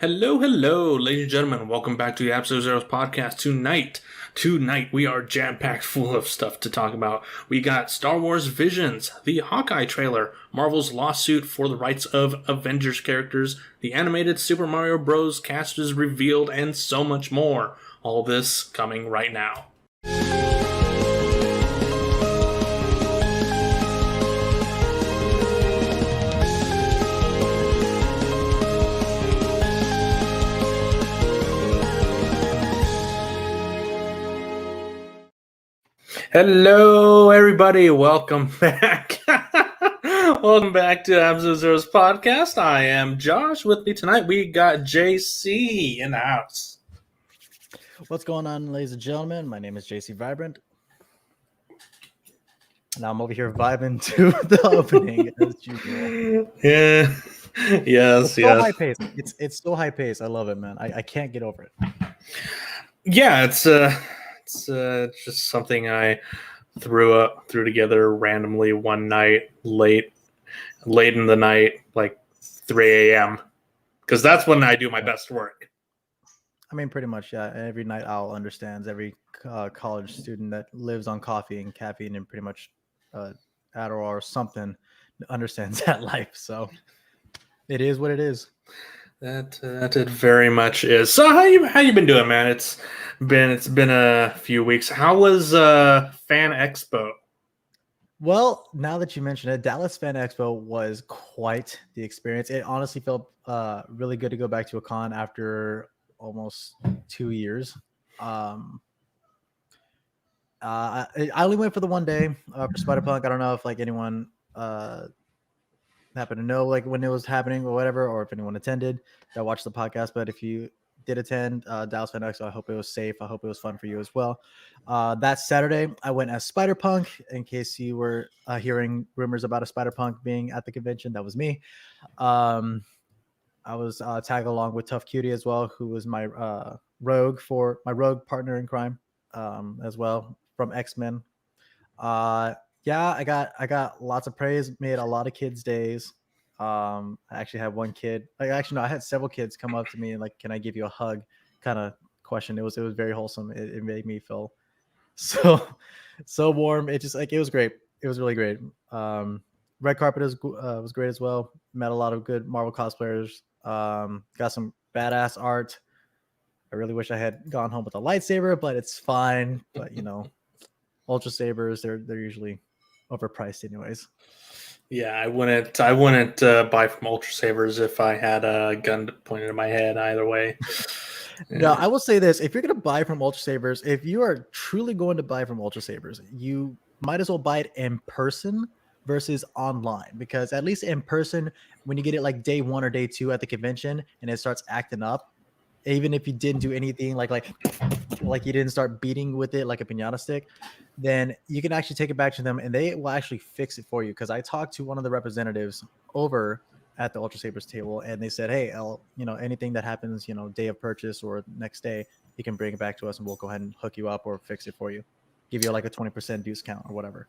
Hello, ladies and gentlemen. Welcome back to the Absolute Zeros podcast. Tonight, we are jam-packed full of stuff to talk about. We got Star Wars Visions, the Hawkeye trailer, Marvel's lawsuit for the rights of Avengers characters, the animated Super Mario Bros. Cast is revealed, and so much more. All this coming right now. Hello, everybody. Welcome back. Welcome back to Absolute Zeros podcast. I am Josh. With me tonight, we got JC in the house. What's going on, ladies and gentlemen? My name is JC Vibrant. Now I'm over here vibing to the opening as usual. Yeah. Yes. High pace. It's so high pace. I love it, man. I can't get over it. Yeah, it's just something I threw together randomly one night, late in the night, like 3 a.m. because that's when I do my best work. I mean, pretty much, yeah. Every night owl understands. Every college student that lives on coffee and caffeine and pretty much Adderall or something understands that life. So it is what it is. That it very much is. So how you been doing, man? It's been a few weeks. How was Fan Expo? Well, now that you mention it, Dallas Fan Expo was quite the experience. It honestly felt really good to go back to a con after almost 2 years. I only went for the one day for Spider-Punk. I don't know if like anyone happen to know like when it was happening or whatever, or if anyone attended that watched the podcast. But if you did attend Dallas Fan Expo, I hope it was safe. I hope it was fun for you as well. That Saturday, I went as Spider-Punk. In case you were hearing rumors about a Spider-Punk being at the convention, that was me. I was tagged along with Tough Cutie as well, who was my rogue partner in crime as well from X-Men. Yeah, I got lots of praise, made a lot of kids' days. I actually had one kid. I had several kids come up to me and like, "Can I give you a hug?" kind of question. It was very wholesome. It made me feel so warm. It just like it was great. It was really great. Red carpet was great as well. Met a lot of good Marvel cosplayers. Got some badass art. I really wish I had gone home with a lightsaber, but it's fine. But you know, Ultra Sabers, they're usually overpriced anyways. Yeah, I wouldn't buy from Ultra Sabers if I had a gun pointed at my head either way. Yeah. No, I will say this. If you're going to buy from Ultra Sabers, if you are truly going to buy from Ultra Sabers, you might as well buy it in person versus online, because at least in person, when you get it like day 1 or day 2 at the convention and it starts acting up, even if you didn't do anything like you didn't start beating with it like a piñata stick, then you can actually take it back to them and they will actually fix it for you. Because I talked to one of the representatives over at the Ultra Sabers table and they said, "Hey, anything that happens, day of purchase or next day, you can bring it back to us and we'll go ahead and hook you up or fix it for you, give you like a 20% discount or whatever."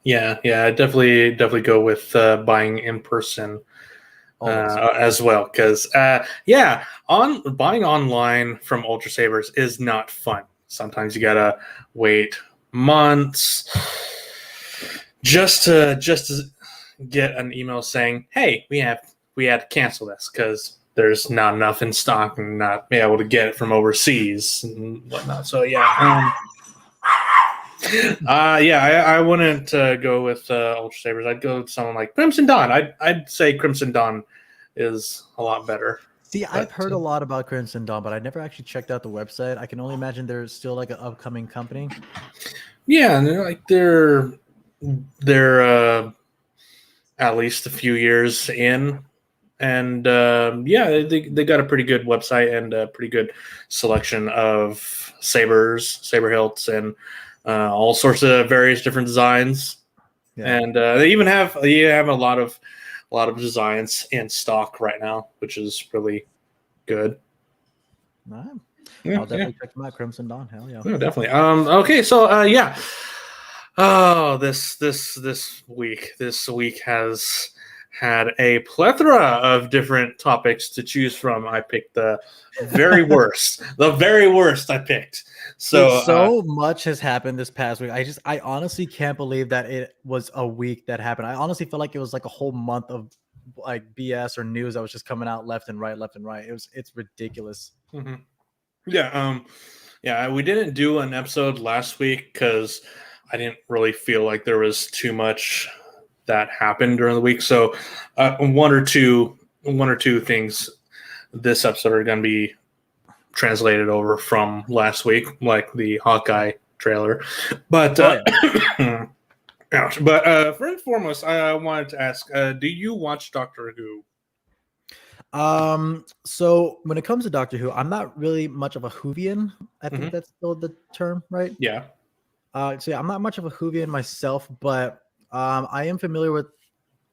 Yeah, definitely go with buying in person. As well, because buying online from Ultra Sabers is not fun. Sometimes you gotta wait months just to get an email saying, "Hey, we had to cancel this because there's not enough in stock and not be able to get it from overseas and whatnot." So I wouldn't go with Ultra Sabers. I'd go with someone like Crimson Dawn. I'd say Crimson Dawn is a lot better. See, I've heard a lot about Crimson Dawn, but I never actually checked out the website. I can only imagine there's still like an upcoming company. Yeah, and they're at least a few years in, and they got a pretty good website and a pretty good selection of saber hilts and all sorts of various different designs. Yeah. And they even have a lot of designs in stock right now, which is really good. All right. Yeah, I'll definitely check them out. Crimson Dawn, hell yeah. Yeah, definitely. Okay, so Oh, this week has had a plethora of different topics to choose from. I picked the very worst. The very worst I picked. So much has happened this past week. I honestly can't believe that it was a week that happened. I honestly feel like it was like a whole month of like BS or news that was just coming out left and right. It's ridiculous. Mm-hmm. Yeah, we didn't do an episode last week because I didn't really feel like there was too much that happened during the week. So one or two things this episode are going to be translated over from last week, like the Hawkeye trailer. But ouch. But first and foremost, I wanted to ask: do you watch Doctor Who? So when it comes to Doctor Who, I'm not really much of a Whovian. I think that's still the term, right? Yeah. So yeah, I'm not much of a Whovian myself, but I am familiar with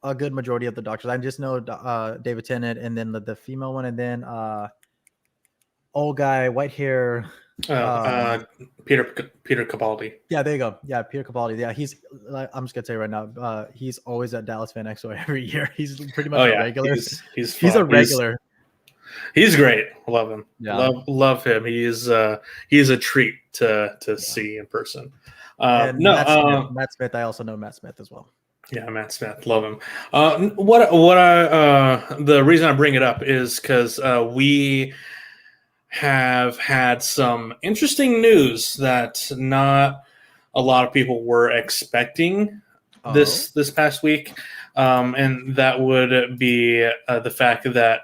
a good majority of the Doctors. I just know David Tennant, and then the female one, and then old guy, white hair. Peter Capaldi. Yeah, there you go. Yeah, Peter Capaldi. Yeah, I'm just gonna tell you right now, he's always at Dallas Fan Expo every year. He's pretty much a regular. He's a regular. He's great. Love him. Yeah. Love him. He's a treat to see in person. Matt Smith. I also know Matt Smith as well. Yeah, Matt Smith. Love him. The reason I bring it up is because we have had some interesting news that not a lot of people were expecting this past week, and that would be the fact that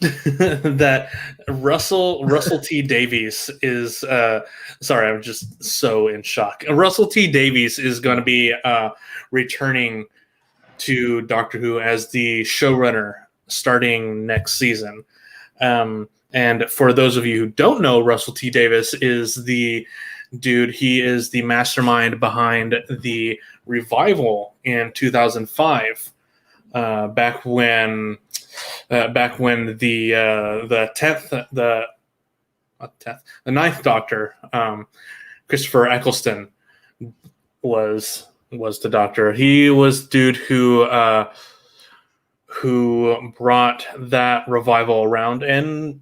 that Russell T Davies is sorry, I'm just so in shock. Russell T Davies is going to be returning to Doctor Who as the showrunner starting next season. And for those of you who don't know, Russell T Davies is the dude. He is the mastermind behind the revival in 2005, back when the ninth Doctor, Christopher Eccleston, was the Doctor. He was dude who brought that revival around, and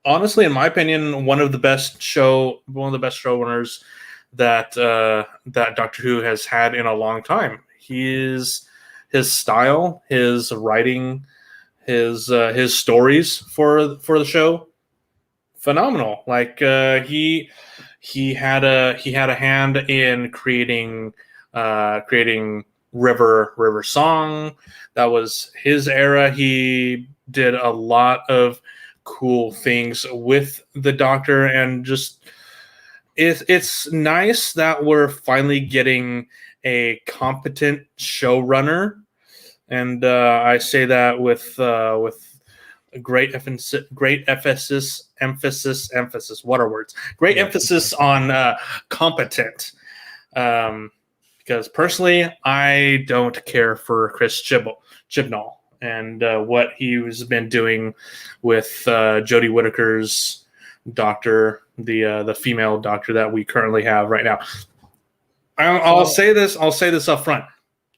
honestly, in my opinion, one of the best showrunners that Doctor Who has had in a long time. His style, his writing, his stories for the show, phenomenal. Like he had a hand in creating River Song. That was his era. He did a lot of cool things with the Doctor, and just it's nice that we're finally getting a competent showrunner, and I say that with great emphasis. What are words? Great emphasis on competent. Because personally, I don't care for Chris Chibnall and what he's been doing with Jodie Whittaker's Doctor, the female Doctor that we currently have right now. I'll say this up front: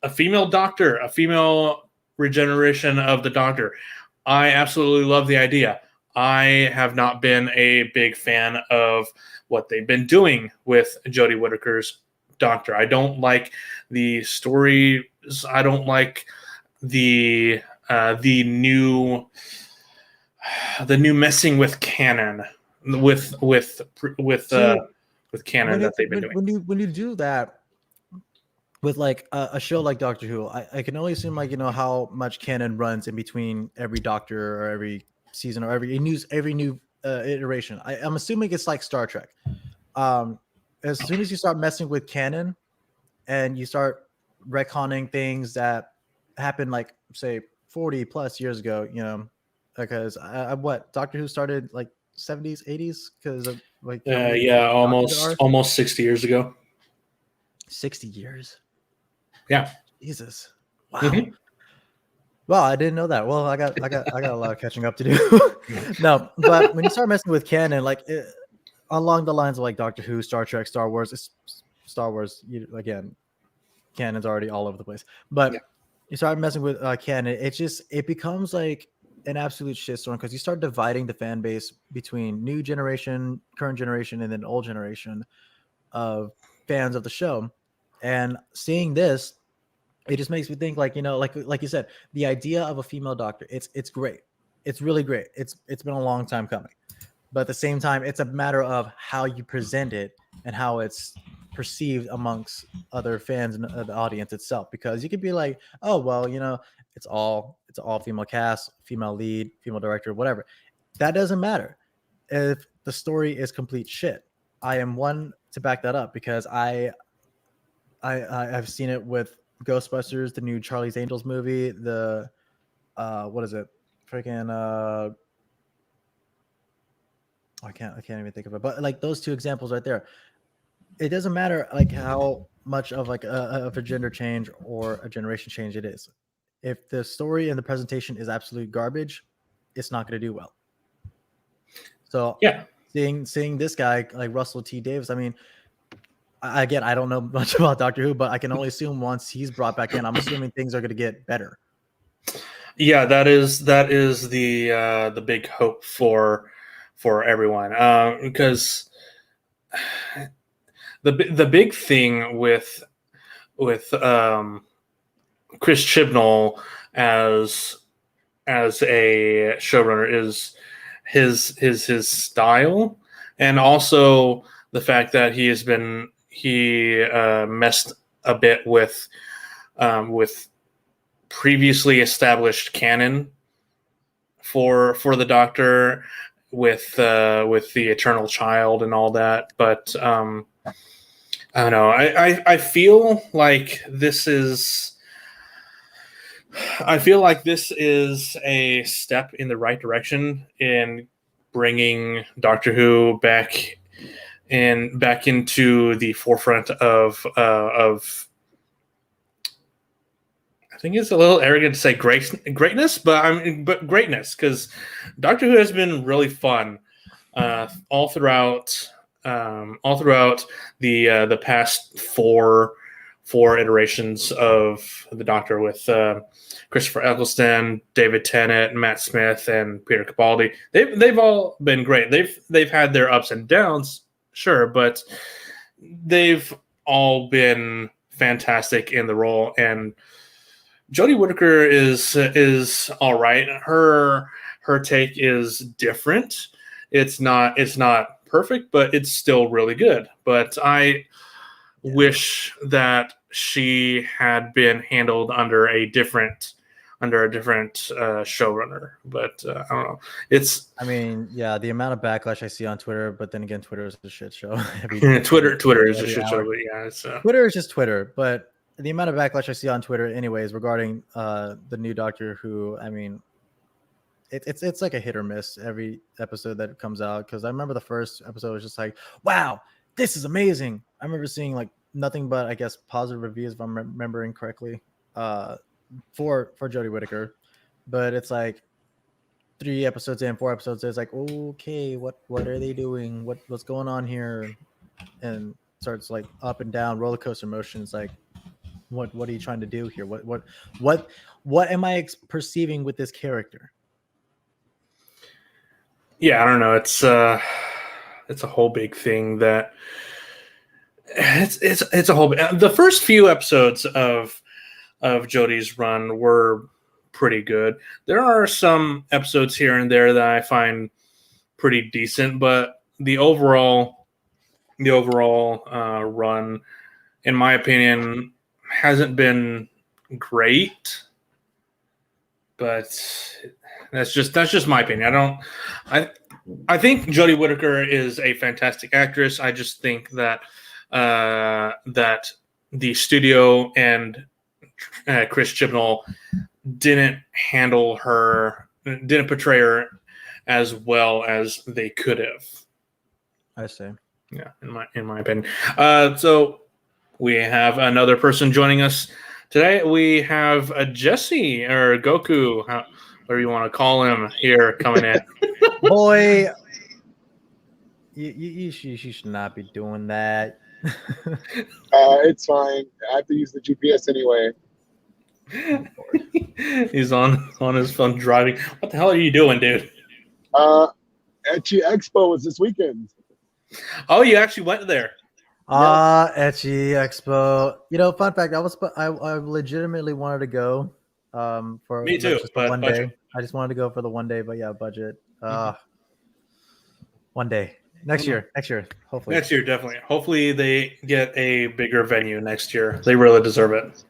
a female Doctor, a female regeneration of the Doctor. I absolutely love the idea. I have not been a big fan of what they've been doing with Jodie Whittaker's Doctor. I don't like the stories. I don't like the new messing with canon with canon that they've been doing. When you do that with like a show like Doctor Who, I can only assume, like, how much canon runs in between every Doctor or every season or every new iteration. I'm assuming it's like Star Trek. As soon as you start messing with canon and you start retconning things that happened, like, say, 40 plus years ago, because what Doctor Who started like 70s, 80s, because of like almost 60 years ago. 60 years. Yeah. Jesus. Wow. Mm-hmm. Well, I didn't know that. Well, I got a lot of catching up to do. No, but when you start messing with canon, like along the lines of like Doctor Who, Star Trek, Star Wars, again, canon's already all over the place. But you start messing with canon, it becomes like an absolute shitstorm because you start dividing the fan base between new generation, current generation, and then old generation of fans of the show. And seeing this, it just makes me think, like, you know, like you said, the idea of a female doctor, it's great. It's really great. It's been a long time coming. But at the same time, it's a matter of how you present it and how it's perceived amongst other fans and the audience itself. Because you could be like, oh well, you know, it's all female cast, female lead, female director, whatever. That doesn't matter if the story is complete shit. I am one to back that up because I've seen it with Ghostbusters, the new Charlie's Angels movie, the what is it? Freaking I can't even think of it. But like those two examples right there, it doesn't matter like how much of like of a gender change or a generation change it is. If the story and the presentation is absolute garbage, it's not going to do well. So yeah, seeing this guy like Russell T Davies, I mean, again, I don't know much about Doctor Who, but I can only assume once he's brought back in, I'm assuming things are going to get better. Yeah, that is the big hope for everyone, because the big thing with Chris Chibnall as a showrunner is his style, and also the fact that he messed a bit with previously established canon for the Doctor with the Eternal Child and all that. But I don't know. I feel like this is a step in the right direction in bringing Doctor Who back into the forefront of I think it's a little arrogant to say greatness, but greatness, because Doctor Who has been really fun all throughout the past four iterations of the Doctor with Christopher Eccleston, David Tennant, Matt Smith, and Peter Capaldi. They've all been great. They've had their ups and downs, sure, but they've all been fantastic in the role. And Jodie Whittaker is all right. Her take is different. It's not perfect, but it's still really good. But I wish that she had been handled under a different showrunner. But I don't know. I mean, yeah, the amount of backlash I see on Twitter, but then again, Twitter is a shit show. Twitter is a shit show. But yeah, Twitter is just Twitter, but the amount of backlash I see on Twitter, anyways, regarding the new Doctor Who, I mean, it's like a hit or miss every episode that comes out. Because I remember the first episode was just like, wow, this is amazing. I remember seeing like nothing but, I guess, positive reviews, if I'm remembering correctly, for Jodie Whittaker. But it's like 4 episodes in, it's like, okay, what are they doing? What's going on here? And starts like up and down roller coaster motion. It's like, what are you trying to do here? What am I perceiving with this character? Yeah, I don't know. It's a whole big thing that it's a whole. The first few episodes of Jodie's run were pretty good. There are some episodes here and there that I find pretty decent, but the overall run, in my opinion, hasn't been great. But that's just my opinion. I think Jodie Whittaker is a fantastic actress. I just think that that the studio and Chris Chibnall didn't portray her as well as they could have. I see. Yeah, in my opinion. So we have another person joining us today. We have a Jesse or Goku, whatever you want to call him, here coming in. Boy, you should not be doing that. It's fine. I have to use the GPS anyway. He's on his phone driving. What the hell are you doing, dude? Ecchi Expo was this weekend. Oh, you actually went there. Ecchi Expo. Fun fact, I legitimately wanted to go for Me too, just the but one budget. day. I just wanted to go for the one day, but yeah, budget. One day. Next year, hopefully. Next year, definitely. Hopefully they get a bigger venue next year. They really deserve it.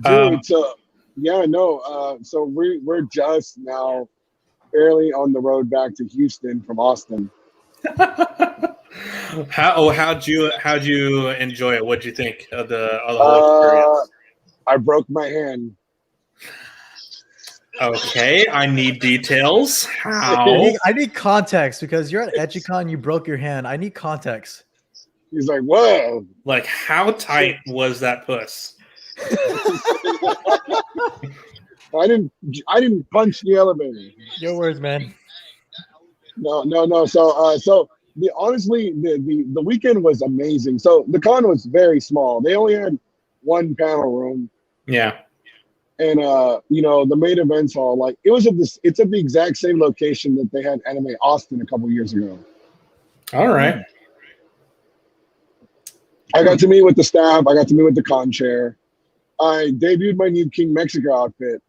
Dude, so we're just now barely on the road back to Houston from Austin. How'd you enjoy it? What'd you think of the whole experience? I broke my hand. Okay, I need details. How? I need context because you're at EdgyCon, you broke your hand. I need context. He's like, whoa. Like, how tight was that puss? I didn't punch the elevator. Your words, man. No. So honestly, the weekend was amazing. So the con was very small. They only had one panel room. Yeah. And the main events hall, like it's at the exact same location that they had Anime Austin a couple years ago. All right. I got to meet with the staff. I got to meet with the con chair. I debuted my new King Mexico outfit.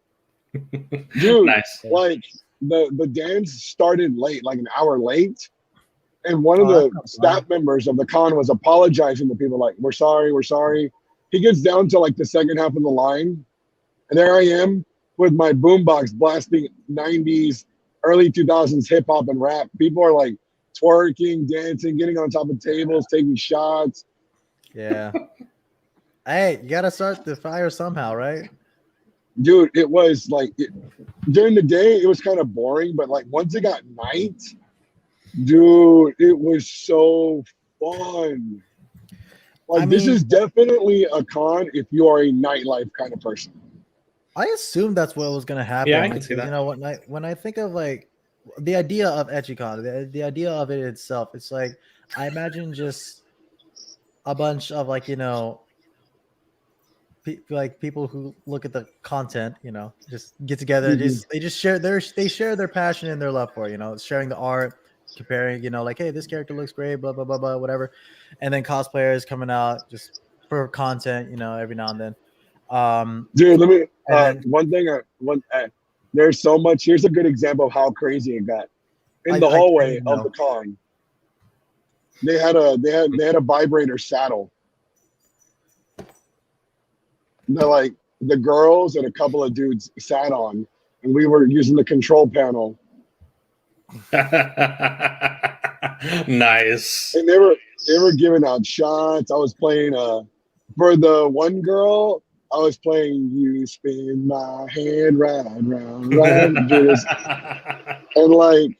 Dude, nice. Like the dance started late, like an hour late. And one of the staff members of the con was apologizing to people like, we're sorry. He gets down to like the second half of the line. And there I am with my boombox blasting 90s, early 2000s hip hop and rap. People are like twerking, dancing, getting on top of tables, taking shots. Yeah. Hey, you got to start the fire somehow, right? Dude, it was like during the day, it was kind of boring. But like once it got night, dude, it was so fun. Like this is definitely a con if you are a nightlife kind of person. I assume that's what was going to happen. Yeah, I can see that. When I think of like the idea of EdgyCon, the idea of it itself, it's like I imagine just a bunch of like people who look at the content, just get together. They share their passion and their love for it, sharing the art, comparing, like, hey, this character looks great, blah blah blah blah, whatever, and then cosplayers coming out just for content, every now and then. Dude, let me one thing. There's so much. Here's a good example of how crazy it got. In the hallway of the con, they had a vibrator saddle. The girls and a couple of dudes sat on, and we were using the control panel. Nice. And they were giving out shots. I was playing for the one girl. I was playing "You Spin My Head Round, Round, Round," and like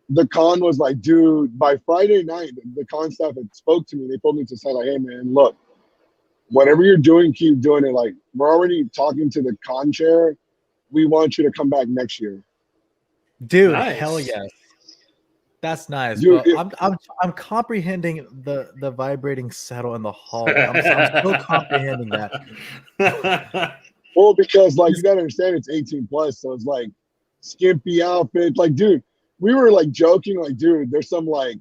the con was like, dude. By Friday night, the con staff had spoke to me. They told me to say like, "Hey man, look, whatever you're doing, keep doing it. Like we're already talking to the con chair. We want you to come back next year." Dude, nice. Hell yes. That's nice, dude. I'm comprehending the vibrating saddle in the hall. I'm still comprehending that. Well, because like you gotta understand, it's 18 plus, so it's like skimpy outfit. Like, dude, we were like joking, like, dude, there's some like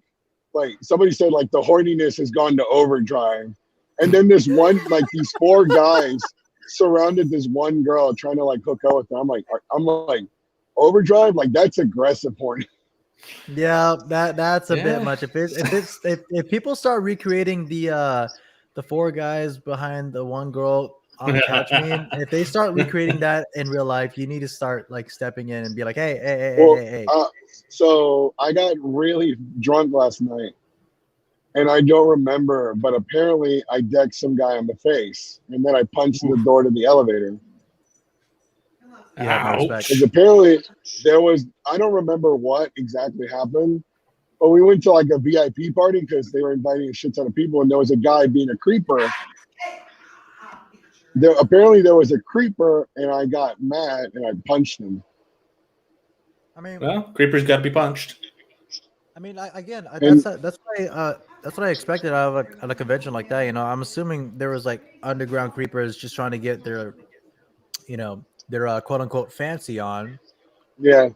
somebody said like the horniness has gone to overdrive, and then this one like these four guys surrounded this one girl trying to like hook up with her. I'm like overdrive, like that's aggressive horny. Yeah, that's a bit much. If people start recreating the four guys behind the one girl on the couch meme, if they start recreating that in real life, you need to start like stepping in and be like, hey. So I got really drunk last night, and I don't remember, but apparently I decked some guy on the face, and then I punched the door to the elevator. Because apparently there was, I don't remember what exactly happened, but we went to like a VIP party because they were inviting a shit ton of people, and there was a guy being a creeper. Apparently there was a creeper, and I got mad and I punched him. I mean, well, creepers got to be punched. I mean, that's why That's what I expected out of a convention like that. You know, I'm assuming there was like underground creepers just trying to get their, you know, their quote unquote fancy on. Yeah.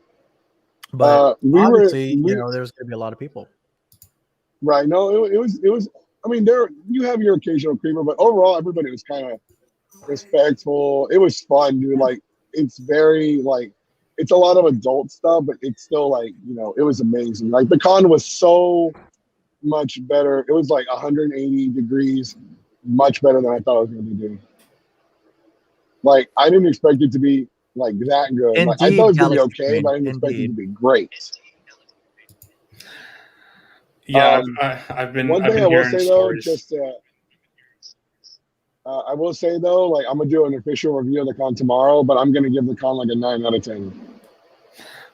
But We obviously, you know, there's going to be a lot of people. right. No, it was. I mean, there you have your occasional creeper, but overall, everybody was kind of respectful. It was fun, dude. Like, it's very like, it's a lot of adult stuff, but it's still like, it was amazing. Like the con was so much better. It was like 180 degrees, much better than I thought it was going to be doing. Like, I didn't expect it to be like that good. Indeed, like, I thought it was going to be Galaxy okay, Queen. but I didn't expect it to be great. Yeah, I've been one thing I will hearing say stories. though, just I will say though, like I'm gonna do an official review of the con tomorrow, but I'm gonna give the con like a 9 out of 10.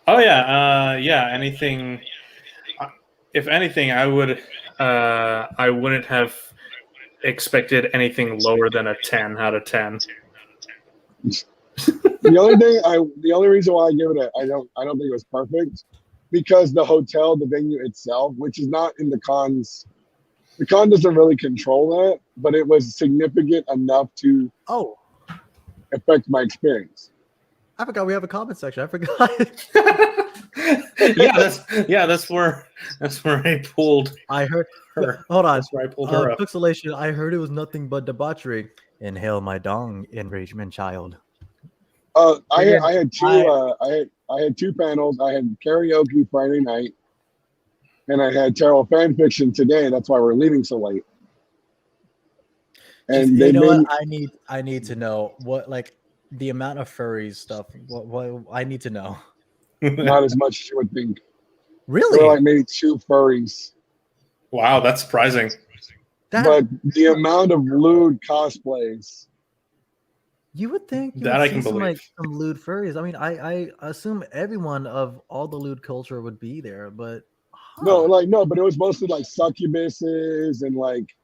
Oh yeah, yeah. Anything? If anything, I wouldn't have expected anything lower than a 10 out of 10. The only reason why I give it I don't think it was perfect, because the hotel, the venue itself, which is not in the con doesn't really control that, but it was significant enough to affect my experience. I forgot we have a comment section. I forgot. That's where I pulled. I heard her. Hold on. That's where I pulled her up. Pixelation. I heard it was nothing but debauchery. Inhale my dong, enragement child. I had two panels. I had karaoke Friday night, and I had terrible fan fiction today. That's why we're leaving so late. And what? I need to know what, like, the amount of furries stuff. What I need to know. Not as much as you would think. Really? There were like maybe 2 furries. Wow, that's surprising. But the amount of lewd cosplays. You would think that I can believe. Some lewd furries. I mean, I assume everyone of all the lewd culture would be there, but no, but it was mostly like succubuses and like,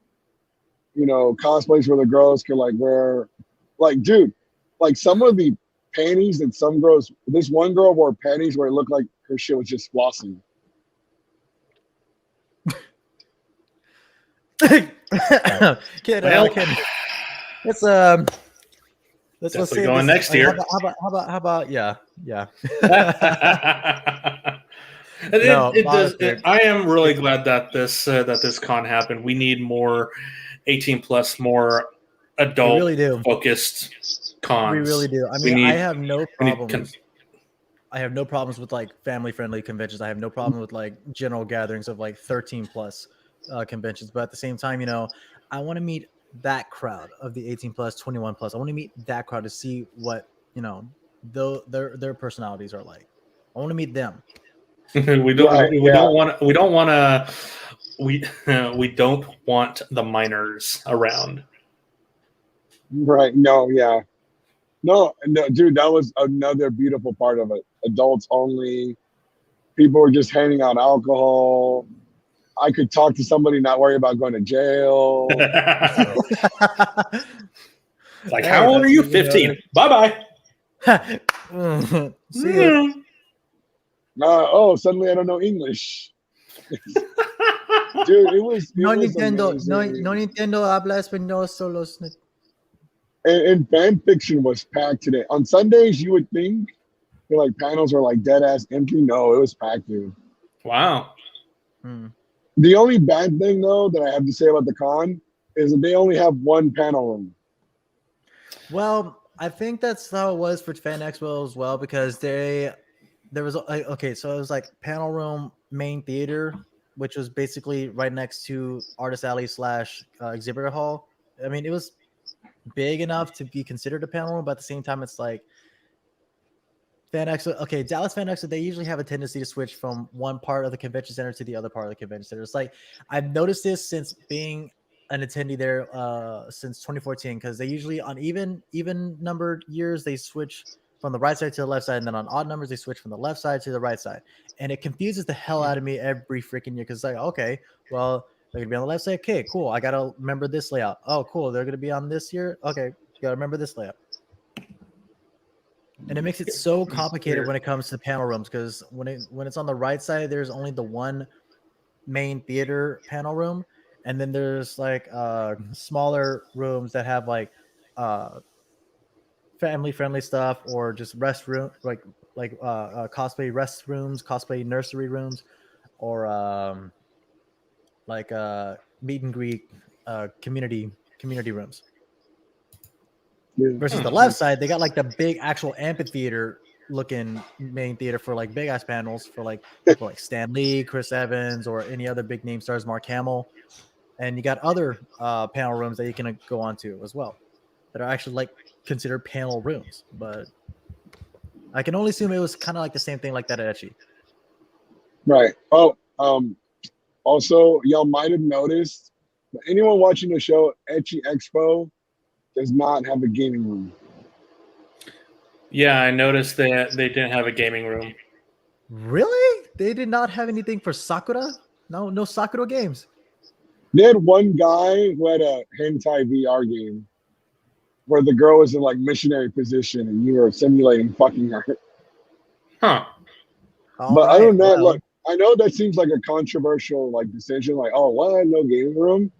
cosplays where the girls could like wear, like, dude, like some of the panties that some girls. This one girl wore panties where it looked like her shit was just flossing. Kid. Let's see. Going next year. How about yeah. I am really glad that this con happened. We need more 18+, more adult focused cons. We really do. I mean, I have no problems. I have no problems with like family friendly conventions. I have no problem with like general gatherings of like 13+ conventions. But at the same time, I want to meet that crowd of the 18+, 21+. I want to meet that crowd to see what their personalities are like. I want to meet them. We don't want the minors around. Right. No, yeah. No, dude, that was another beautiful part of it. Adults only. People were just handing out alcohol. I could talk to somebody, not worry about going to jail. Like, how old are you? 15. Bye-bye. See you. Suddenly I don't know English. Dude, it was Nintendo. amazing. No Nintendo habla español solo. And fan fiction was packed today. On Sundays, you would think like panels were like dead ass empty. No, it was packed, dude. Wow. The only bad thing though that I have to say about the con is that they only have one panel room. Well, I think that's how it was for Fan Expo as well, because there was so it was like panel room, main theater, which was basically right next to Artist Alley / exhibitor hall. I mean, it was big enough to be considered a panel room, but at the same time, it's like Fan Expo. Okay, Dallas Fan Expo, they usually have a tendency to switch from one part of the convention center to the other part of the convention center. It's like I've noticed this since being an attendee there since 2014, because they usually on even numbered years they switch from the right side to the left side, and then on odd numbers they switch from the left side to the right side, and it confuses the hell out of me every freaking year, because it's like, okay, well, they're gonna be on the left side. Okay, cool. I gotta remember this layout. Oh, cool. They're gonna be on this here. Okay, you gotta remember this layout. And it makes it so complicated when it comes to panel rooms, because when it's on the right side, there's only the one main theater panel room, And then there's like smaller rooms that have like family friendly stuff, or just restroom like cosplay restrooms, cosplay nursery rooms, or like meet and greet community rooms. Yeah. Versus the left side, they got like the big actual amphitheater looking main theater for like big ass panels for like people like Stan Lee, Chris Evans, or any other big name stars, Mark Hamill. And you got other panel rooms that you can go on to as well that are actually like considered panel rooms. But I can only assume it was kind of like the same thing like that at Ecchi. Right. Oh, also, y'all might have noticed, but anyone watching the show, Ecchi Expo does not have a gaming room. Yeah, I noticed that they didn't have a gaming room. Really? They did not have anything for Sakura? No Sakura games. They had one guy who had a hentai VR game where the girl was in like missionary position and you were simulating fucking her. Huh. But other than that, look, I know that seems like a controversial like decision, like, oh, what? No gaming room?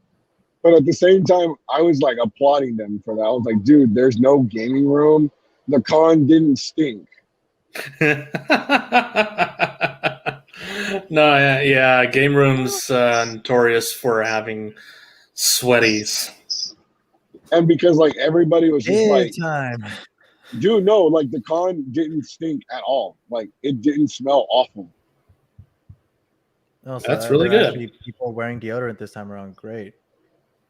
But at the same time, I was like applauding them for that. I was like, dude, there's no gaming room. The con didn't stink. No, yeah, game rooms notorious for having sweaties. And because like everybody was just like, time. dude, no, like the con didn't stink at all. Like it didn't smell awful. Oh, so That's really good. Actually, people wearing deodorant this time around. Great.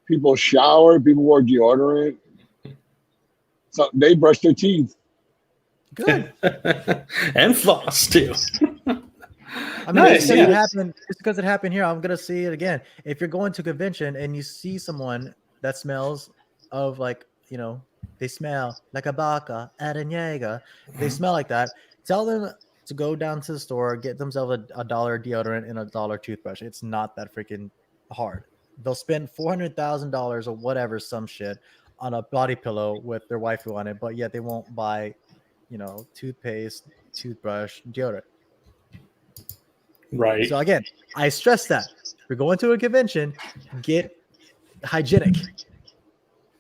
People showered, people wore deodorant. So they brushed their teeth. Good. And floss too. I mean, nice, just because it happened here, I'm gonna see it again. If you're going to a convention and you see someone that smells of like, you know, they smell like a baka at a Jaeger, they smell like that, tell them to go down to the store, get themselves a $1 deodorant and a $1 toothbrush. It's not that freaking hard. They'll spend $400,000 or whatever, some shit, on a body pillow with their waifu on it, but yet they won't buy, you know, toothpaste, toothbrush, deodorant. Right. So again, I stress that if you're going to a convention, get hygienic.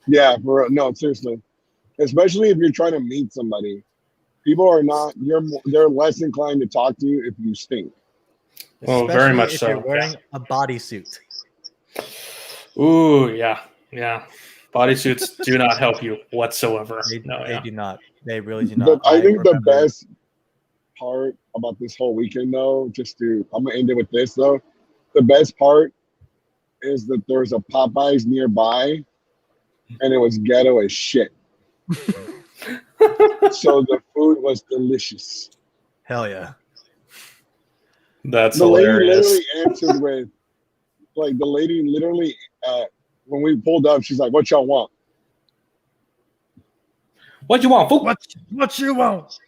Yeah, no, seriously. Especially if you're trying to meet somebody. People are not, they're less inclined to talk to you if you stink. Well, very much if so. You're wearing a bodysuit. Ooh, yeah. Bodysuits do not help you whatsoever. They do not. They really do not. But I think the best part about this whole weekend, though, I'm gonna end it with this though. The best part is that there's a Popeyes nearby, and it was ghetto as shit. So the food was delicious. Hell yeah. That's the hilarious. Lady literally answered with, like, the lady literally, when we pulled up, she's like, "What y'all want?" What you want, fool? What you want?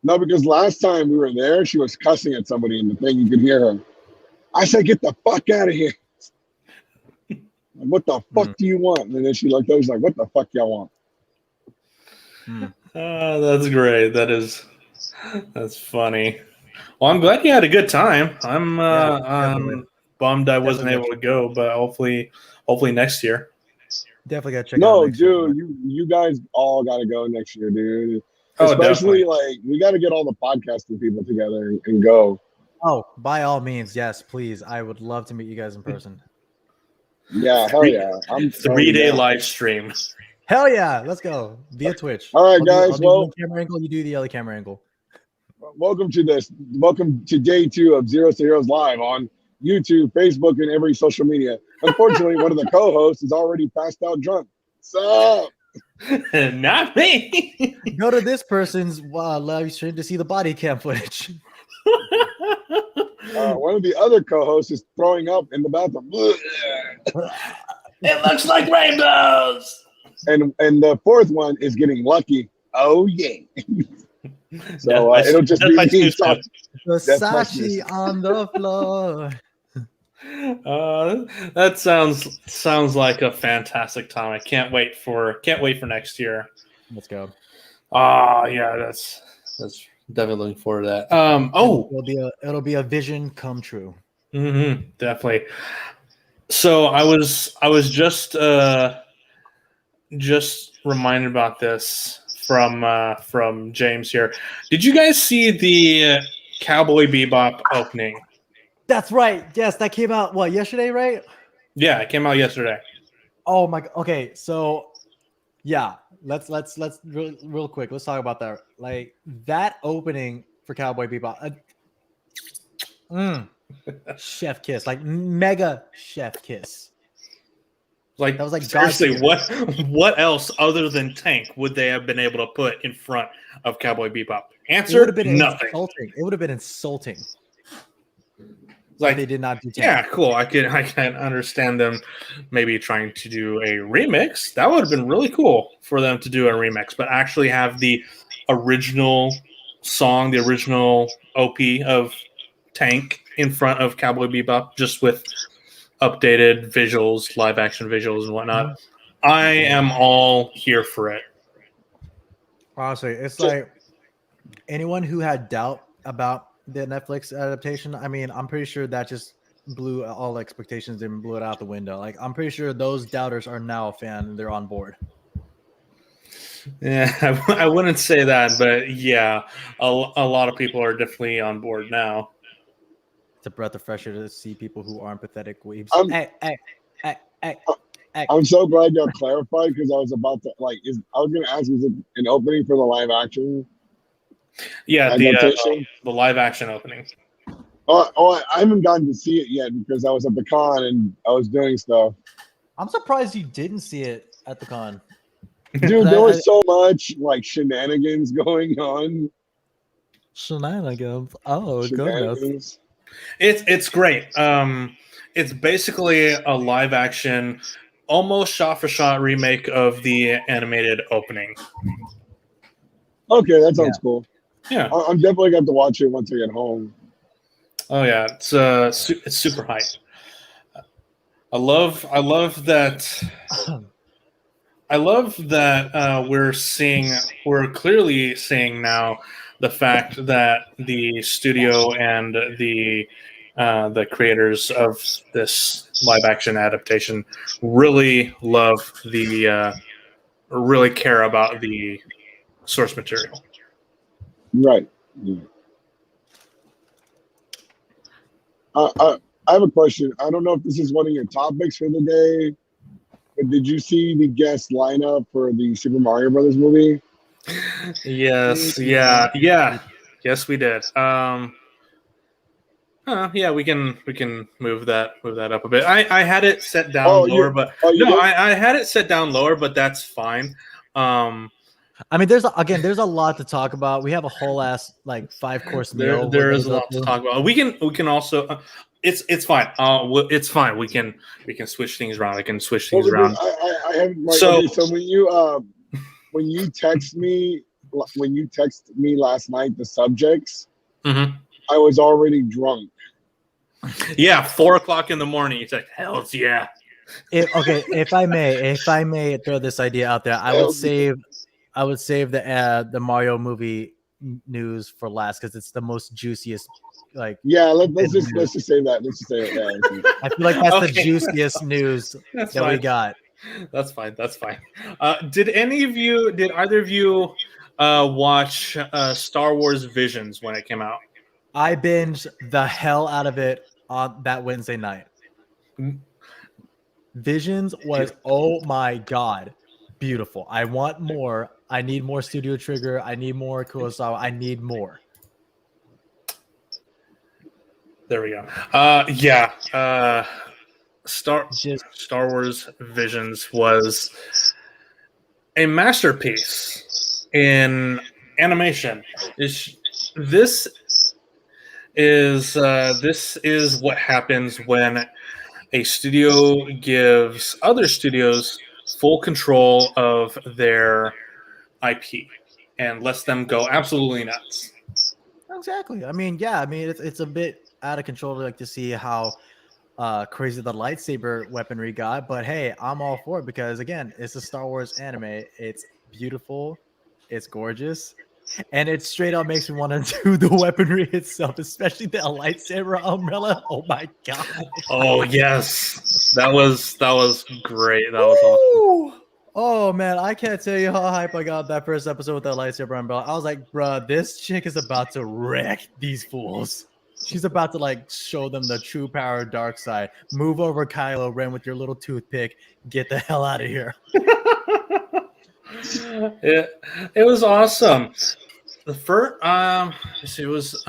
No, because last time we were there, she was cussing at somebody in the thing. You could hear her. I said, "Get the fuck out of here." Like, what the fuck do you want? And then she looked up, she's like, "What the fuck y'all want?" That's great. That's funny. Well, I'm glad you had a good time. I'm bummed I wasn't able to go, but hopefully next year. Definitely gotta check out. No, dude, you guys all gotta go next year, dude. Especially like we gotta get all the podcasting people together and go. Oh, by all means, yes, please. I would love to meet you guys in person. Yeah, hell yeah. I'm 3-day live stream. Hell yeah, let's go via Twitch. All right, guys. I'll do one camera angle. You do the other camera angle. Welcome to day 2 of Zeros to Heroes Live on YouTube, Facebook, and every social media. Unfortunately, one of the co-hosts is already passed out drunk. So, not me. Go to this person's live stream to see the body cam footage. One of the other co-hosts is throwing up in the bathroom. It looks like rainbows. And the fourth one is getting lucky. Oh yeah. So it'll just be me talking. Versace on the floor. That sounds like a fantastic time. I can't wait for next year. Let's go. Yeah, that's definitely looking forward to that. It'll be a vision come true. Definitely. So I was just reminded about this from James here. Did you guys see the Cowboy Bebop opening? That's right. Yes, that came out yesterday, right? Yeah, it came out yesterday. Oh my. Okay, so yeah, let's real quick. Let's talk about that. Like that opening for Cowboy Bebop. Chef kiss, like mega chef kiss. Like That was like seriously, God-tier. what else other than Tank would they have been able to put in front of Cowboy Bebop? It would Answer: have been nothing. insulting. It would have been insulting. Like if they did not do Tank. Yeah, cool. I can understand them maybe trying to do a remix. That would have been really cool for them to do a remix, but actually have the original song, the original OP of Tank in front of Cowboy Bebop, just with updated visuals, live action visuals and whatnot. I am all here for it. Honestly, it's like anyone who had doubt about the Netflix adaptation, I mean, I'm pretty sure that just blew all expectations and blew it out the window. Like, I'm pretty sure those doubters are now a fan and they're on board. Yeah, I wouldn't say that, but yeah, a lot of people are definitely on board now. It's a breath of fresh air to see people who aren't pathetic weebs. I'm so glad y'all clarified because I was about to I was going to ask, is it an opening for the live action? Yeah, the live action opening. Oh, I haven't gotten to see it yet because I was at the con and I was doing stuff. I'm surprised you didn't see it at the con. Dude, there was so much shenanigans going on. Shenanigans. Oh, goodness. It's great. It's basically a live action, almost shot for shot remake of the animated opening. Okay, that sounds cool. Yeah, I'm definitely going to watch it once I get home. Oh yeah, it's super hype. I love that. I love that we're clearly seeing now the fact that the studio and the creators of this live action adaptation really love really care about the source material. Right. Yeah. I have a question. I don't know if this is one of your topics for the day, but did you see the guest lineup for the Super Mario Brothers movie? Yes. Yeah. Yes, we did. Yeah, we can move that up a bit. I had it set down lower, but I had it set down lower, but that's fine. I mean, there's a lot to talk about. We have a whole ass 5-course meal. There is a lot to talk about. We can also. It's fine. It's fine. We can switch things around. I can switch things around. I have so when you text me last night the subjects, I was already drunk. Yeah, 4:00 in the morning. It's like hell yeah. If I may throw this idea out there, I would save the Mario movie news for last because it's the most juiciest. Let's just say that. Let's just say it. Yeah, I feel like that's the juiciest news we got. That's fine. Did either of you watch Star Wars Visions when it came out? I binged the hell out of it on that Wednesday night. Visions was, oh my god, beautiful. I want more. I need more Studio Trigger. I need more Kurosawa. I need more. There we go. Star Wars Visions was a masterpiece in animation. This is what happens when a studio gives other studios full control of their IP and lets them go absolutely nuts. Exactly. I mean, it's a bit out of control to see how crazy the lightsaber weaponry got, but hey, I'm all for it because again, it's a Star Wars anime. It's beautiful, it's gorgeous, and it straight up makes me want to do the weaponry itself, especially the lightsaber umbrella. Oh my god! Oh yes, That was great. That was awesome. Oh man, I can't tell you how hype I got that first episode with that lightsaber umbrella. I was like, bruh, this chick is about to wreck these fools. She's about to like show them the true power of dark side. Move over, Kylo Ren, with your little toothpick. Get the hell out of here. It was awesome. The first, it was.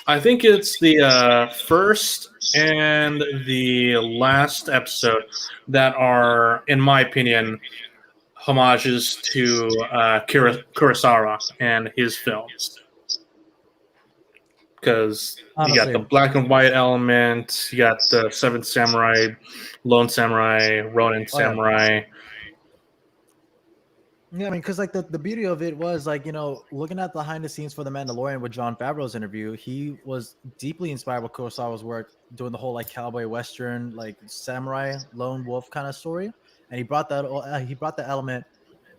I think it's the first and the last episode that are, in my opinion, homages to Kurosawa and his films. Because you got the black and white element, you got the Seventh Samurai, Lone Samurai, Ronin Samurai. Yeah, I mean, because like the beauty of it was like, you know, looking at behind the scenes for The Mandalorian with Jon Favreau's interview, he was deeply inspired with Kurosawa's work, doing the whole like cowboy western, like samurai lone wolf kind of story, and he brought that element,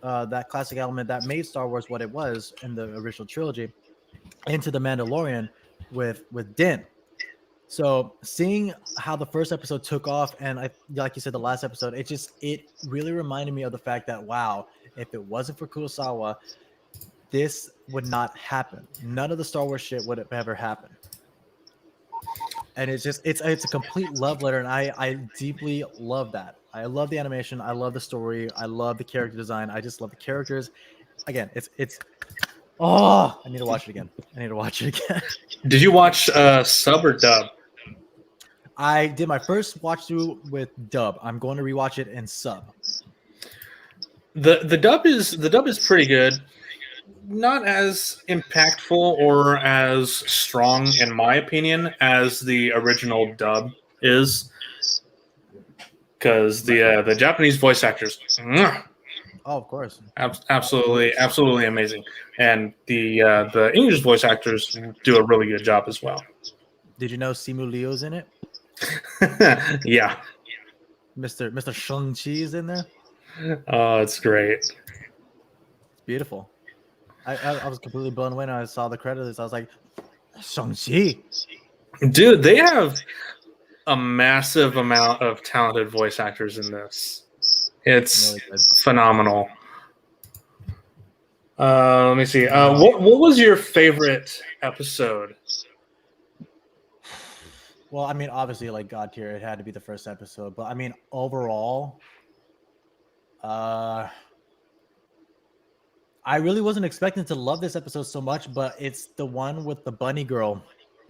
that classic element that made Star Wars what it was in the original trilogy, into The Mandalorian with Din. So seeing how the first episode took off, and like you said, the last episode, it really reminded me of the fact that, wow, if it wasn't for Kurosawa, this would not happen. None of the Star Wars shit would have ever happened. And it's a complete love letter, and I deeply love that. I love the animation, I love the story, I love the character design, I just love the characters. Again, it's I need to watch it again. Did you watch sub or dub? I did my first watch through with dub. I'm going to rewatch it in sub. The dub is pretty good. Not as impactful or as strong, in my opinion, as the original dub is. Because the Japanese voice actors, oh, of course, absolutely amazing, and the English voice actors do a really good job as well. Did you know Simu Liu's in it? Yeah, Mr. Shang-Chi is in there. Oh, it's great. It's beautiful. I was completely blown away when I saw the credits. I was like, Shang-Chi. Dude, they have a massive amount of talented voice actors in this. It's really phenomenal. Let me see. What was your favorite episode? Well, I mean, obviously, like God tier, it had to be the first episode. But I mean, overall, I really wasn't expecting to love this episode so much, but it's the one with the bunny girl.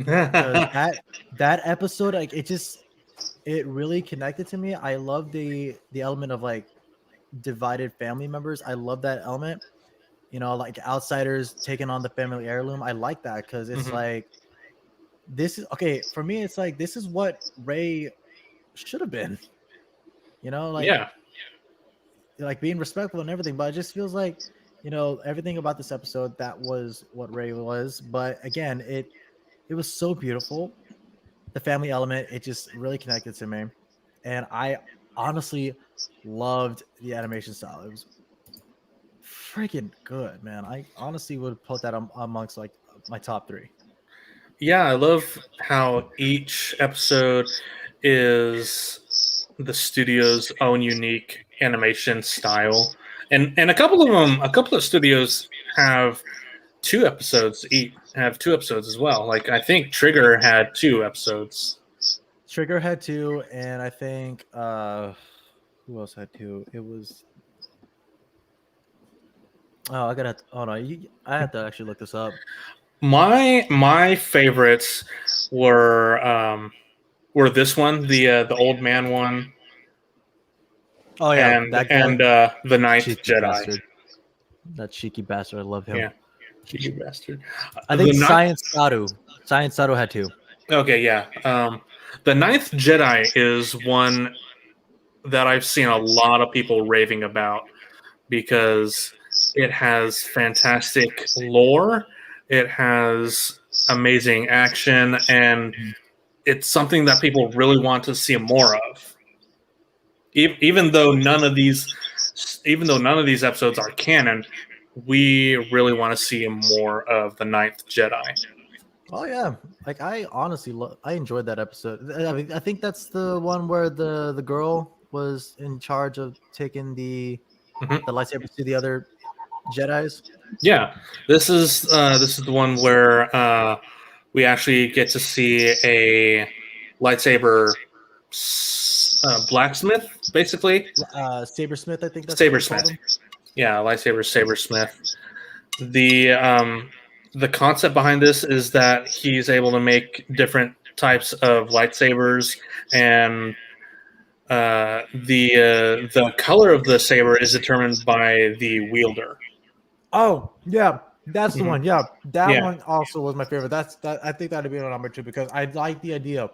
that episode, like it really connected to me. I love the element of like divided family members. I love that element. You know, like outsiders taking on the family heirloom. I like that because it's like, this is okay for me. It's like, this is what Rey should have been. You know, like like being respectful and everything. But it just feels like, you know, everything about this episode, that was what Rey was. But again, it was so beautiful. The family element, it just really connected to me, and I honestly loved the animation style. It was freaking good, man. I honestly would put that amongst like my top 3. Yeah, I love how each episode is the studio's own unique animation style, and a couple of studios have 2 episodes each. Have 2 episodes as well. Like I think Trigger had 2 episodes. Trigger had 2, and I think who else had 2? It was I have to actually look this up. My favorites were this one, the old man one. Oh yeah, and the Ninth Jedi. Bastard. That cheeky bastard, I love him. Yeah, cheeky bastard. I think Science Sato had 2. Okay, yeah. The Ninth Jedi is one that I've seen a lot of people raving about because it has fantastic lore, it has amazing action, and it's something that people really want to see more of. Even though none of these episodes are canon, we really want to see more of the Ninth Jedi. Oh yeah, like I honestly I enjoyed that episode. I mean, I think that's the one where the girl was in charge of taking the lightsabers to the other Jedi's. Yeah, this is the one where we actually get to see a lightsaber blacksmith, basically. Sabersmith, I think that's what they called Sabersmith. him. Yeah, lightsaber sabersmith. The concept behind this is that he's able to make different types of lightsabers, and the color of the saber is determined by the wielder. Oh yeah, that's the one. Yeah, that Yeah. one also was my favorite. That I think that'd be my number 2 because I like the idea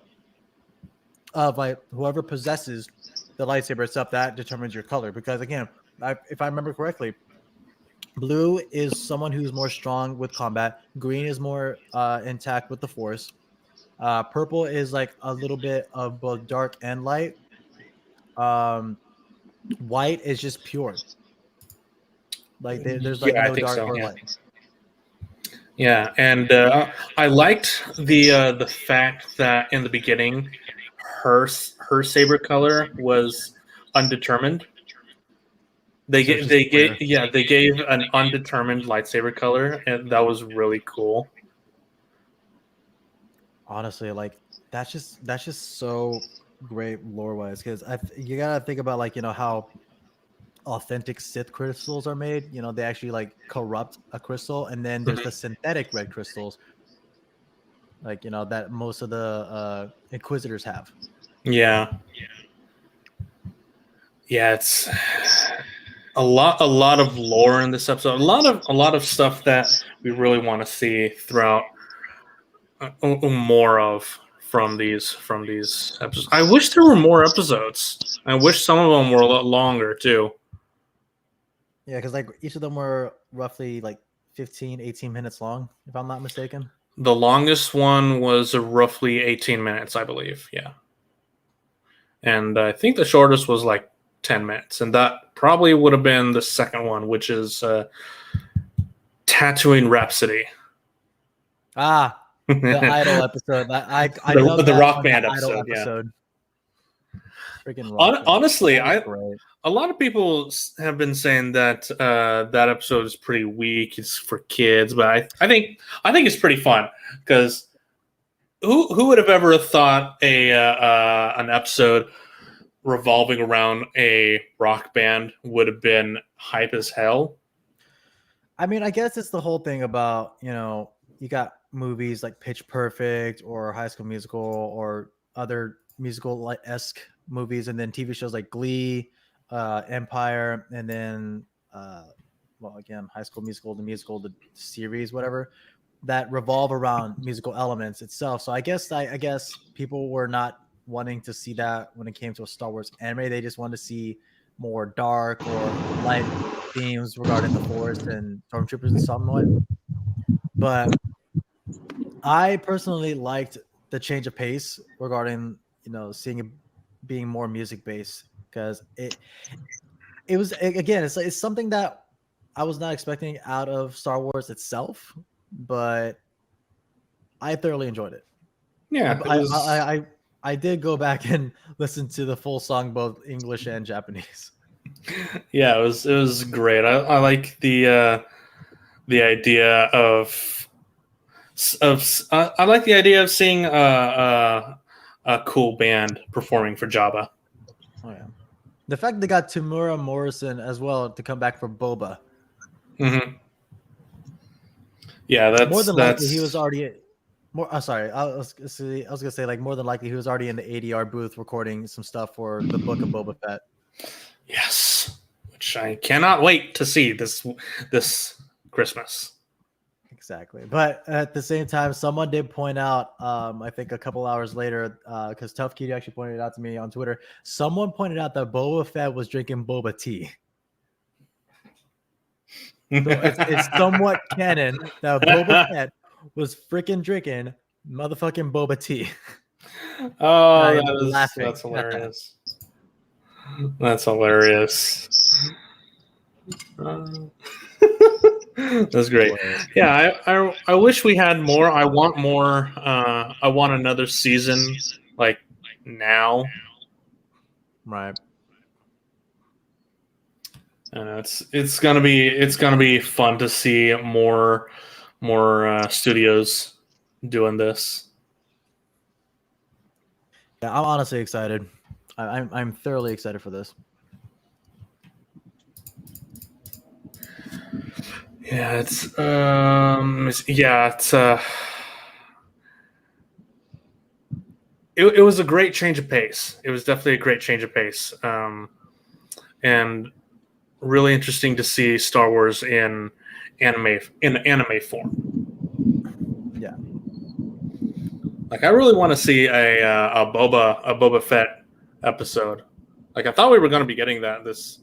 of like whoever possesses the lightsaber itself that determines your color. Because again, if I remember correctly, blue is someone who's more strong with combat. Green is more intact with the force. Purple is like a little bit of both dark and light. White is just pure. Like there's like I no think dark so. or Yeah. light. Yeah, and I liked the fact that in the beginning, her saber color was undetermined. They So it's gave just they gave an undetermined lightsaber color, and that was really cool. honestly, like that's just so great lore wise because you gotta think about like how authentic Sith crystals are made. They actually like corrupt a crystal, and then there's the synthetic red crystals, like that most of the Inquisitors have. Yeah, yeah, it's a lot of lore in this episode. A lot of stuff that we really want to see throughout. More of from these episodes. I wish there were more episodes. I wish some of them were a lot longer too. Yeah, because like each of them were roughly like 15, 18 minutes long, if I'm not mistaken. The longest one was roughly 18 minutes, I believe. Yeah. And I think the shortest was like 10 minutes. And that probably would have been the second one, which is Tatooine Rhapsody. Ah, the Idol episode. I The love the that Rock one, Band the Idol episode, Freaking Rock Band. Honestly, That was great. a lot of people have been saying that that episode is pretty weak. It's for kids, but I think it's pretty fun because who would have ever thought an episode revolving around a rock band would have been hype as hell? I mean, I guess it's the whole thing about, you got movies like Pitch Perfect or High School Musical or other musical-esque movies, and then TV shows like Glee, Empire, and then, again, High School Musical, the series, whatever, that revolve around musical elements itself. So I guess people were not wanting to see that when it came to a Star Wars anime. They just wanted to see more dark or light themes regarding the Force and stormtroopers and somewhat. But I personally liked the change of pace regarding seeing it being more music based, because it was, again, it's something that I was not expecting out of Star Wars itself, but I thoroughly enjoyed it. Yeah, I did go back and listen to the full song, both English and Japanese. Yeah, it was great. I like the idea of I like the idea of seeing a cool band performing for Jabba. Oh yeah, the fact they got Tamura Morrison as well to come back for Boba. Mm-hmm. Yeah, that's more than likely he was already. Sorry, I was gonna say like more than likely he was already in the ADR booth recording some stuff for the Book of Boba Fett. Yes, which I cannot wait to see this Christmas. Exactly, but at the same time, someone did point out, I think a couple hours later, because Tough Kitty actually pointed it out to me on Twitter. Someone pointed out that Boba Fett was drinking boba tea. So it's somewhat canon that Boba Fett was freaking drinking motherfucking boba tea. Oh, that's hilarious. That's hilarious. That's great. Yeah, I wish we had more. I want more. I want another season, like now. Right. It's gonna be fun to see more studios doing this. Yeah, I'm honestly excited. I'm thoroughly excited for this. Yeah, it's it was a great change of pace. It was definitely a great change of pace, and really interesting to see Star Wars in anime form. Yeah, like I really want to see a Boba Fett episode. Like I thought we were going to be getting that this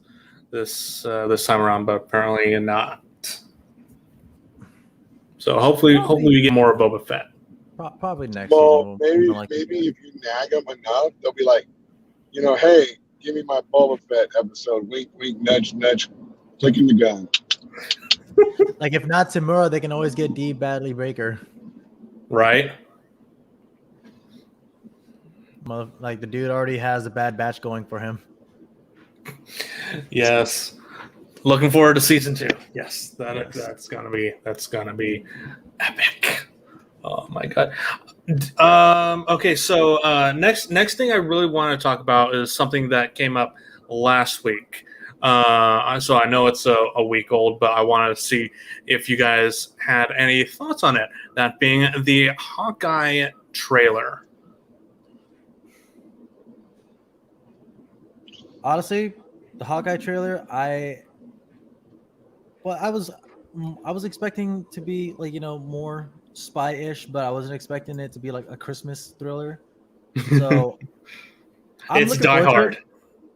time around, but apparently not. So hopefully we get more of Boba Fett. Probably next Well, season. maybe if you nag them enough, they'll be like, hey, give me my Boba Fett episode. Wink, wink, nudge, nudge, clicking the gun. Like if not Tamura, they can always get D Badly Breaker. Right. Like the dude already has a Bad Batch going for him. Yes. Looking forward to season 2. Yes, that's gonna be epic. Oh my god. Okay, so next thing I really want to talk about is something that came up last week. So I know it's a week old, but I wanted to see if you guys had any thoughts on it. That being the Hawkeye trailer. Honestly, the Hawkeye trailer, I was expecting to be like more spy-ish, but I wasn't expecting it to be like a Christmas thriller. So it's Die Hard.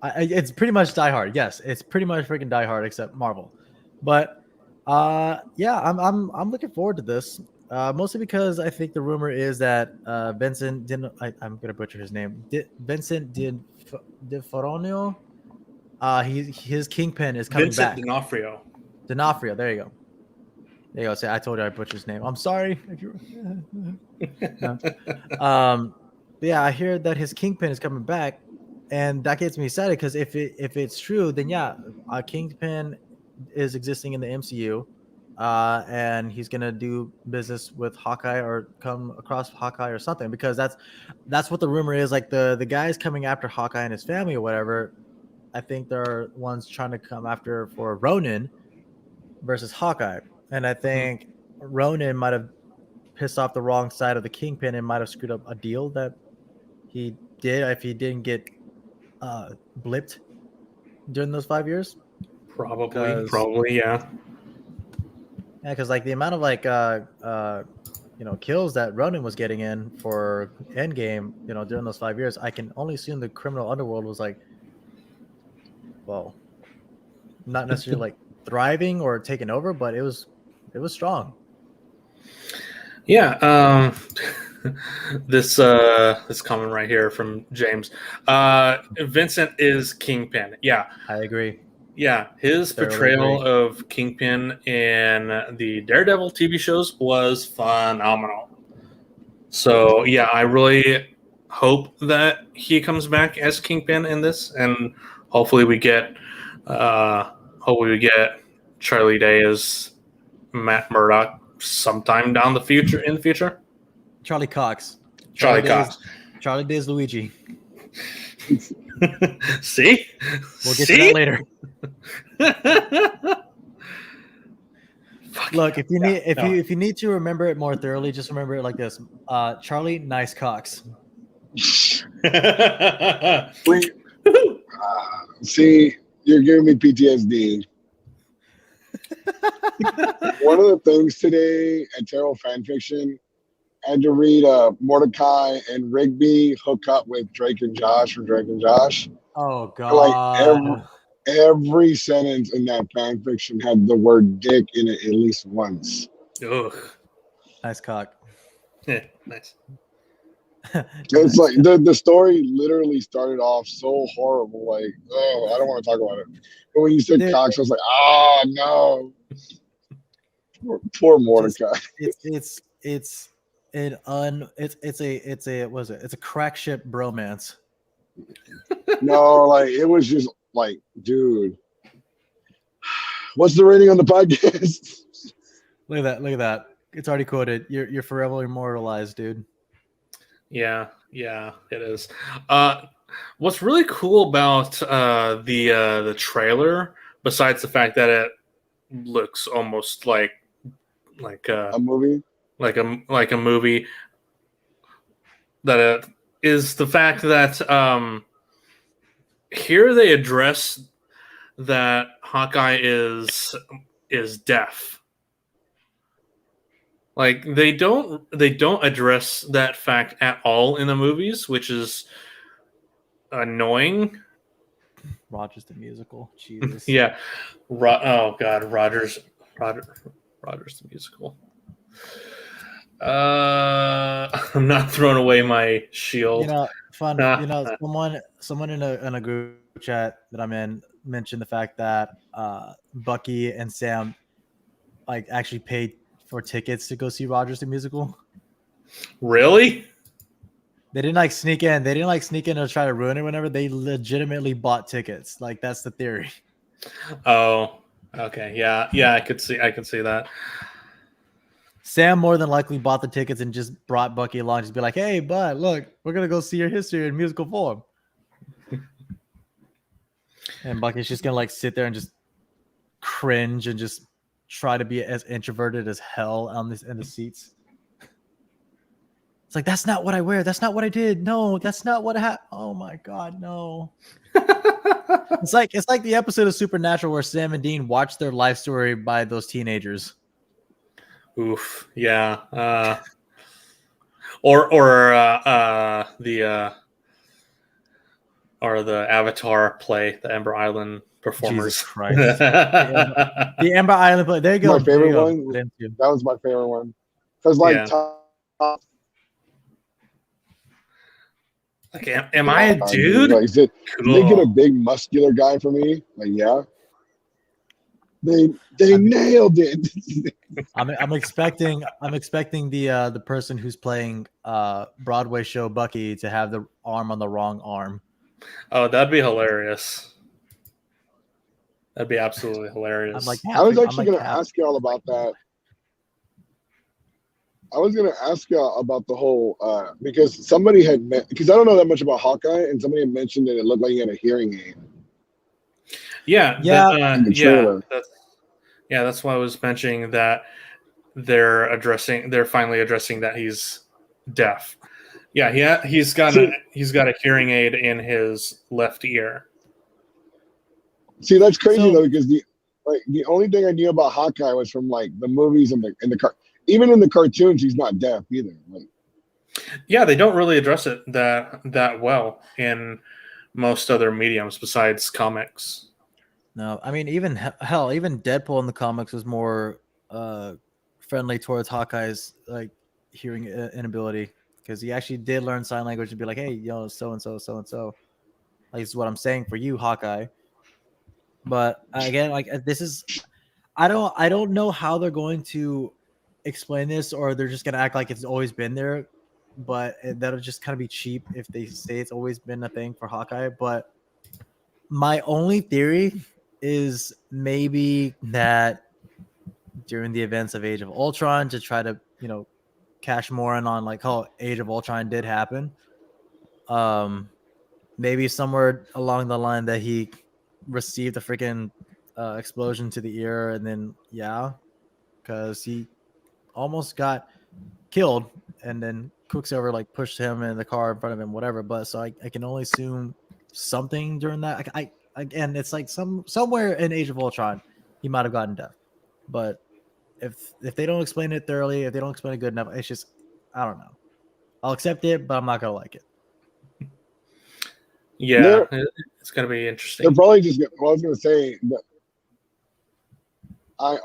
It's pretty much Die Hard. Yes, it's pretty much freaking Die Hard except Marvel. But yeah, I'm looking forward to this. Mostly because I think the rumor is that Vincent didn't. I'm gonna butcher his name. Vincent D'Onofrio. His Kingpin is coming back. D'Onofrio. There you go. There you go. Say, I told you I butchered his name. I'm sorry. If you. Yeah, I hear that his Kingpin is coming back, and that gets me excited because if it's true, then yeah, Kingpin is existing in the MCU, and he's gonna do business with Hawkeye or come across Hawkeye or something because that's what the rumor is. Like the guys coming after Hawkeye and his family or whatever. I think there are ones trying to come after for Ronin versus Hawkeye, and I think Ronin might have pissed off the wrong side of the Kingpin and might have screwed up a deal that he did if he didn't get blipped during those 5 years. Probably, yeah. Yeah, because like the amount of like kills that Ronin was getting in for Endgame, during those 5 years, I can only assume the criminal underworld was like, well, not necessarily like thriving or taking over, but it was strong. Yeah. This comment right here from James. Vincent is Kingpin. Yeah, I agree. Yeah, his portrayal of Kingpin in the Daredevil TV shows was phenomenal. So yeah, I really hope that he comes back as Kingpin in this, and hopefully we get Charlie Day as Matt Murdock sometime in the future. Charlie Cox. Charlie Cox. Charlie Day is Luigi. See? We'll get to that later. Look, if you need to remember it more thoroughly, just remember it like this. Charlie Nice Cox. See, you're giving me PTSD. One of the things today at Terrell Fanfiction, I had to read Mordecai and Rigby hook up with Drake and Josh from Drake and Josh. Oh God! Like every sentence in that fan fiction had the word "dick" in it at least once. Ugh. Nice cock. Yeah, nice. It's like the story literally started off so horrible. Like, oh, I don't want to talk about it. But when you said cocks, I was like, oh no. Poor Mordecai. It's a crack ship bromance. No, like it was just like, dude. What's the rating on the podcast? Look at that. It's already quoted. You're forever immortalized, dude. Yeah, it is. What's really cool about the trailer, besides the fact that it looks almost like A movie? like a movie, that it is the fact that here they address that Hawkeye is deaf. Like they don't address that fact at all in the movies, which is annoying. Rogers the musical, Jesus. Yeah. Oh God, Rogers the musical. I'm not throwing away my shield. Someone in a group chat that I'm in mentioned the fact that Bucky and Sam like actually paid for tickets to go see Rogers the musical. Really? They didn't like sneak in. They didn't like sneak in or try to ruin it whenever. They legitimately bought tickets. Like that's the theory. Oh, okay. Yeah, I could see that. Sam more than likely bought the tickets and just brought Bucky along. Just be like, hey, bud, look, we're gonna go see your history in musical form. And Bucky's just gonna like sit there and just cringe and just try to be as introverted as hell in the seats. It's like, that's not what I wear. That's not what I did. No, that's not what happened. Oh my God, no. It's like the episode of Supernatural where Sam and Dean watched their life story by those teenagers. Oof. Yeah. Or the Avatar play, the Ember Island performers. Jesus Christ. the Ember Island play. There you go. My favorite one. That was my favorite one. Because like, am I a dude? Like, did they get a big muscular guy for me? Like, yeah. They nailed it. I'm expecting the person who's playing Broadway show Bucky to have the arm on the wrong arm. Oh, that'd be hilarious. That'd be absolutely hilarious. I was actually going to ask y'all about that. I was going to ask y'all about the whole because somebody had because I don't know that much about Hawkeye, and somebody had mentioned that it looked like he had a hearing aid. Yeah. That's why I was mentioning that they're finally addressing that he's deaf. Yeah, he's got a hearing aid in his left ear. See, that's crazy though, because the only thing I knew about Hawkeye was from like the movies and even in the cartoons, he's not deaf either. Yeah, they don't really address it that well in most other mediums besides comics. No, I mean, even Deadpool in the comics was more friendly towards Hawkeye's like hearing inability, because he actually did learn sign language and be like, hey, so and so, like, this is what I'm saying for you, Hawkeye. But again, like, this is, I don't know how they're going to explain this, or they're just gonna act like it's always been there. But that'll just kind of be cheap if they say it's always been a thing for Hawkeye. But my only theory is maybe that during the events of Age of Ultron, to try to cash more in on like how Age of Ultron did happen, maybe somewhere along the line that he received a freaking explosion to the ear, and then because he almost got killed, and then Quicksilver like pushed him in the car in front of him, whatever. But so I can only assume something during that. Again, it's like somewhere in Age of Ultron, he might have gotten deaf. But if they don't explain it thoroughly, if they don't explain it good enough, it's just, I don't know. I'll accept it, but I'm not gonna like it. Yeah, it's gonna be interesting. They're probably just. Well, I was gonna say that I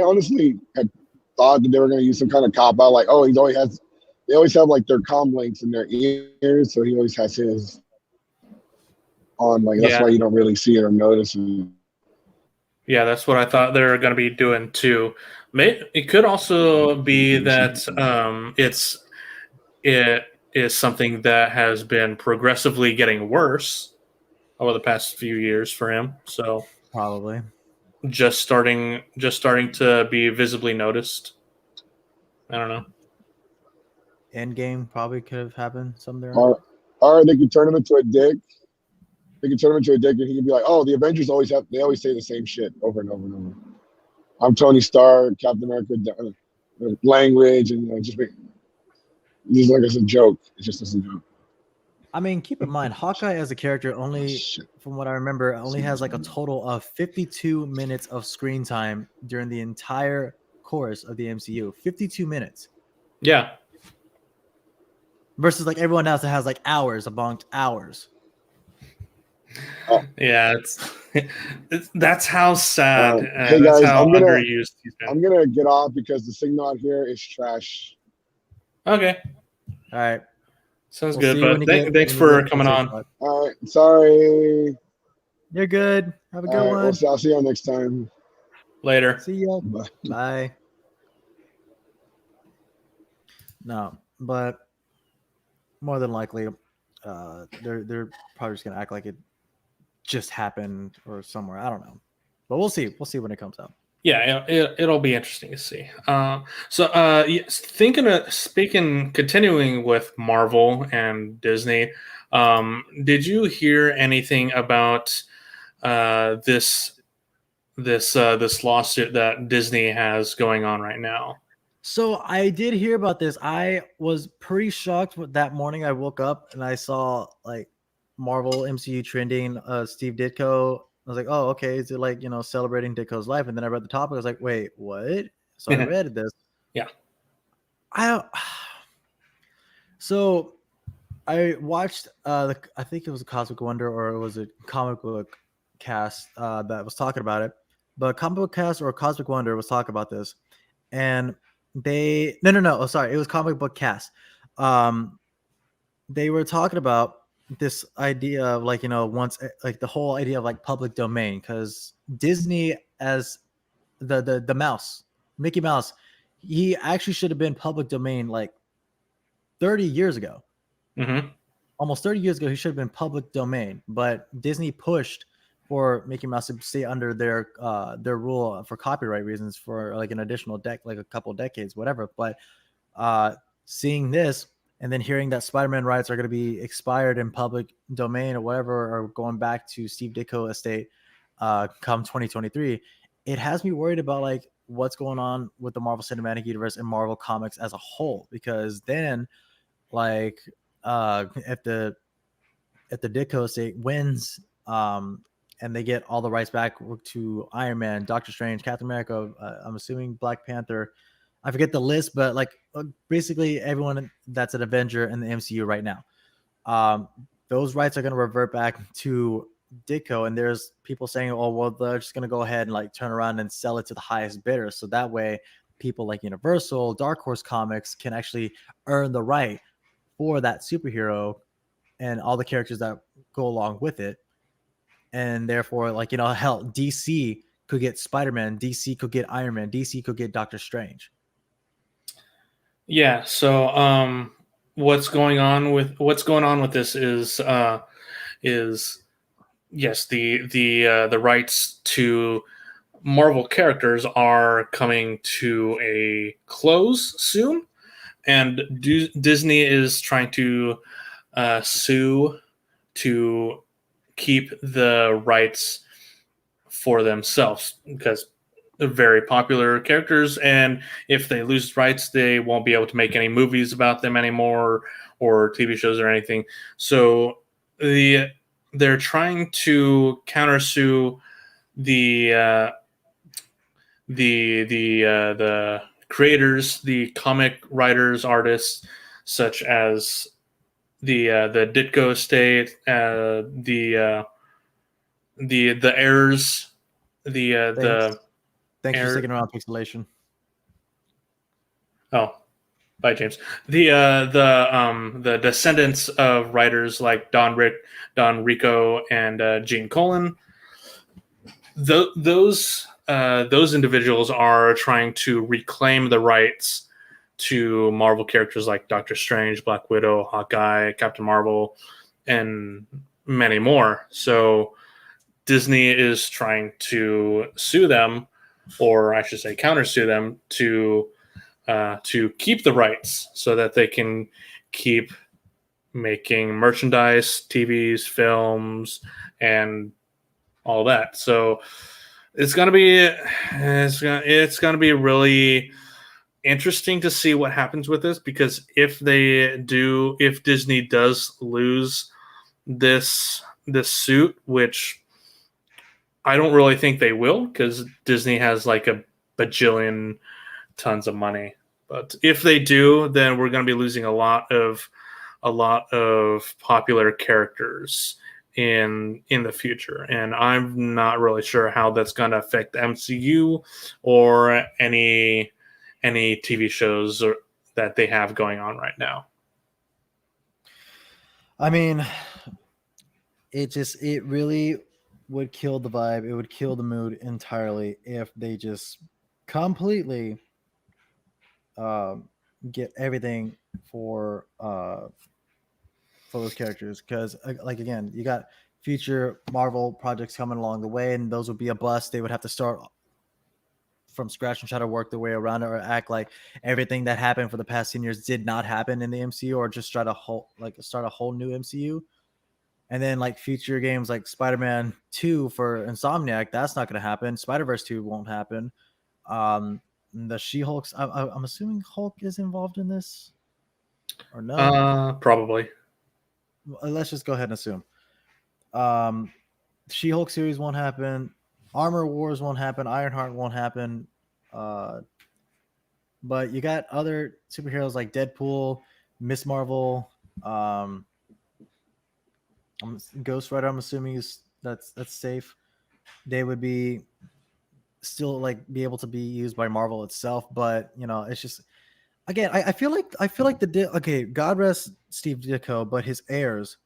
honestly had thought that they were gonna use some kind of cop out, like, oh, they always have like their comm links in their ears, so he always has his on, like, that's why you don't really see it or notice it. Yeah, that's what I thought they were going to be doing too. It could also be that it is something that has been progressively getting worse over the past few years for him. So Probably. just starting to be visibly noticed. I don't know. Endgame probably could have happened somewhere. Or they could turn him into a dick. They could turn him into a dick, and he could be like, "Oh, the Avengers always say the same shit over and over and over. I'm Tony Stark, Captain America, language, and just like it's a joke. It's just a joke." I mean, keep in mind, Hawkeye as a character only, from what I remember, only has like a total of 52 minutes of screen time during the entire course of the MCU. 52 minutes. Yeah. Versus like everyone else that has like hours among hours. Yeah, that's how sad. Hey that's guys, how underused he's been. I'm gonna get off because the signal out here is trash. Okay. All right. Sounds good. But thanks for coming on. All right. Sorry. You're good. Have a good one. I'll see y'all next time. Later. See ya. Bye. No, but more than likely, they're probably just gonna act like it just happened or somewhere. I don't know, but we'll see. We'll see when it comes out. Yeah, it'll be interesting to see. Continuing with Marvel and Disney, did you hear anything about this lawsuit that Disney has going on right now? So I did hear about this. I was pretty shocked that morning. I woke up and I saw like Marvel MCU trending. Steve Ditko. I was like, oh, okay. Is it like, celebrating Ditko's life? And then I read the topic. I was like, wait, what? So I read this. Yeah. So I watched, I think it was a Cosmic Wonder or it was a comic book cast that was talking about it. But comic book cast or Cosmic Wonder was talking about this. And it was comic book cast. They were talking about this idea of once like the whole idea of like public domain, because Disney as the mouse, Mickey Mouse, he actually should have been public domain like 30 years ago. Mm-hmm. Almost 30 years ago, he should have been public domain, but Disney pushed for Mickey Mouse to stay under their rule for copyright reasons for like an additional like a couple of decades, whatever. But seeing this and then hearing that Spider-Man rights are going to be expired in public domain or whatever, or going back to Steve Ditko estate come 2023, it has me worried about like what's going on with the Marvel Cinematic Universe and Marvel Comics as a whole. Because then, like, if the Ditko estate wins, and they get all the rights back to Iron Man, Doctor Strange, Captain America, I'm assuming Black Panther. I forget the list, but like basically everyone that's an Avenger in the MCU right now. Those rights are going to revert back to Ditko, and there's people saying, oh, well, they're just going to go ahead and like turn around and sell it to the highest bidder. So that way people like Universal, Dark Horse Comics can actually earn the right for that superhero and all the characters that go along with it. And therefore, like, hell, DC could get Spider-Man, DC could get Iron Man, DC could get Doctor Strange. Yeah. So, what's going on with this is yes, the rights to Marvel characters are coming to a close soon, and Disney is trying to sue to keep the rights for themselves, because they're very popular characters, and if they lose rights, they won't be able to make any movies about them anymore or TV shows or anything. So they're trying to countersue the creators, the comic writers, artists, such as the Ditko estate, the heirs, Thanks for sticking around, Pixelation. Oh, bye, James. The descendants of writers like Don Rico and Gene Colan. those individuals are trying to reclaim the rights to Marvel characters like Doctor Strange, Black Widow, Hawkeye, Captain Marvel, and many more. So Disney is trying to sue them, or I should say countersue them, to keep the rights so that they can keep making merchandise, TVs, films, and all that. So it's gonna be really interesting to see what happens with this, because if Disney does lose this suit, which I don't really think they will, because Disney has like a bajillion tons of money. But if they do, then we're going to be losing a lot of popular characters in the future, and I'm not really sure how that's going to affect the MCU or any TV shows that they have going on right now. I mean, it really would kill the vibe. It would kill the mood entirely if they just completely get everything for those characters. Because like, again, you got future Marvel projects coming along the way, and those would be a bust. They would have to start from scratch and try to work their way around it, or act like everything that happened for the past 10 years did not happen in the MCU, or just try to start a whole new MCU. And then like future games like Spider-Man 2 for Insomniac, that's not going to happen. Spider-Verse 2 won't happen. The She-Hulk's, I'm assuming Hulk is involved in this, or no? Probably. Let's just go ahead and assume. She-Hulk series won't happen. Armor Wars won't happen. Ironheart won't happen. But you got other superheroes like Deadpool, Miss Marvel, Ghost Rider. I'm assuming that's safe. They would be still be able to be used by Marvel itself, but it's just, again, I feel like God rest Steve Ditko, but his heirs,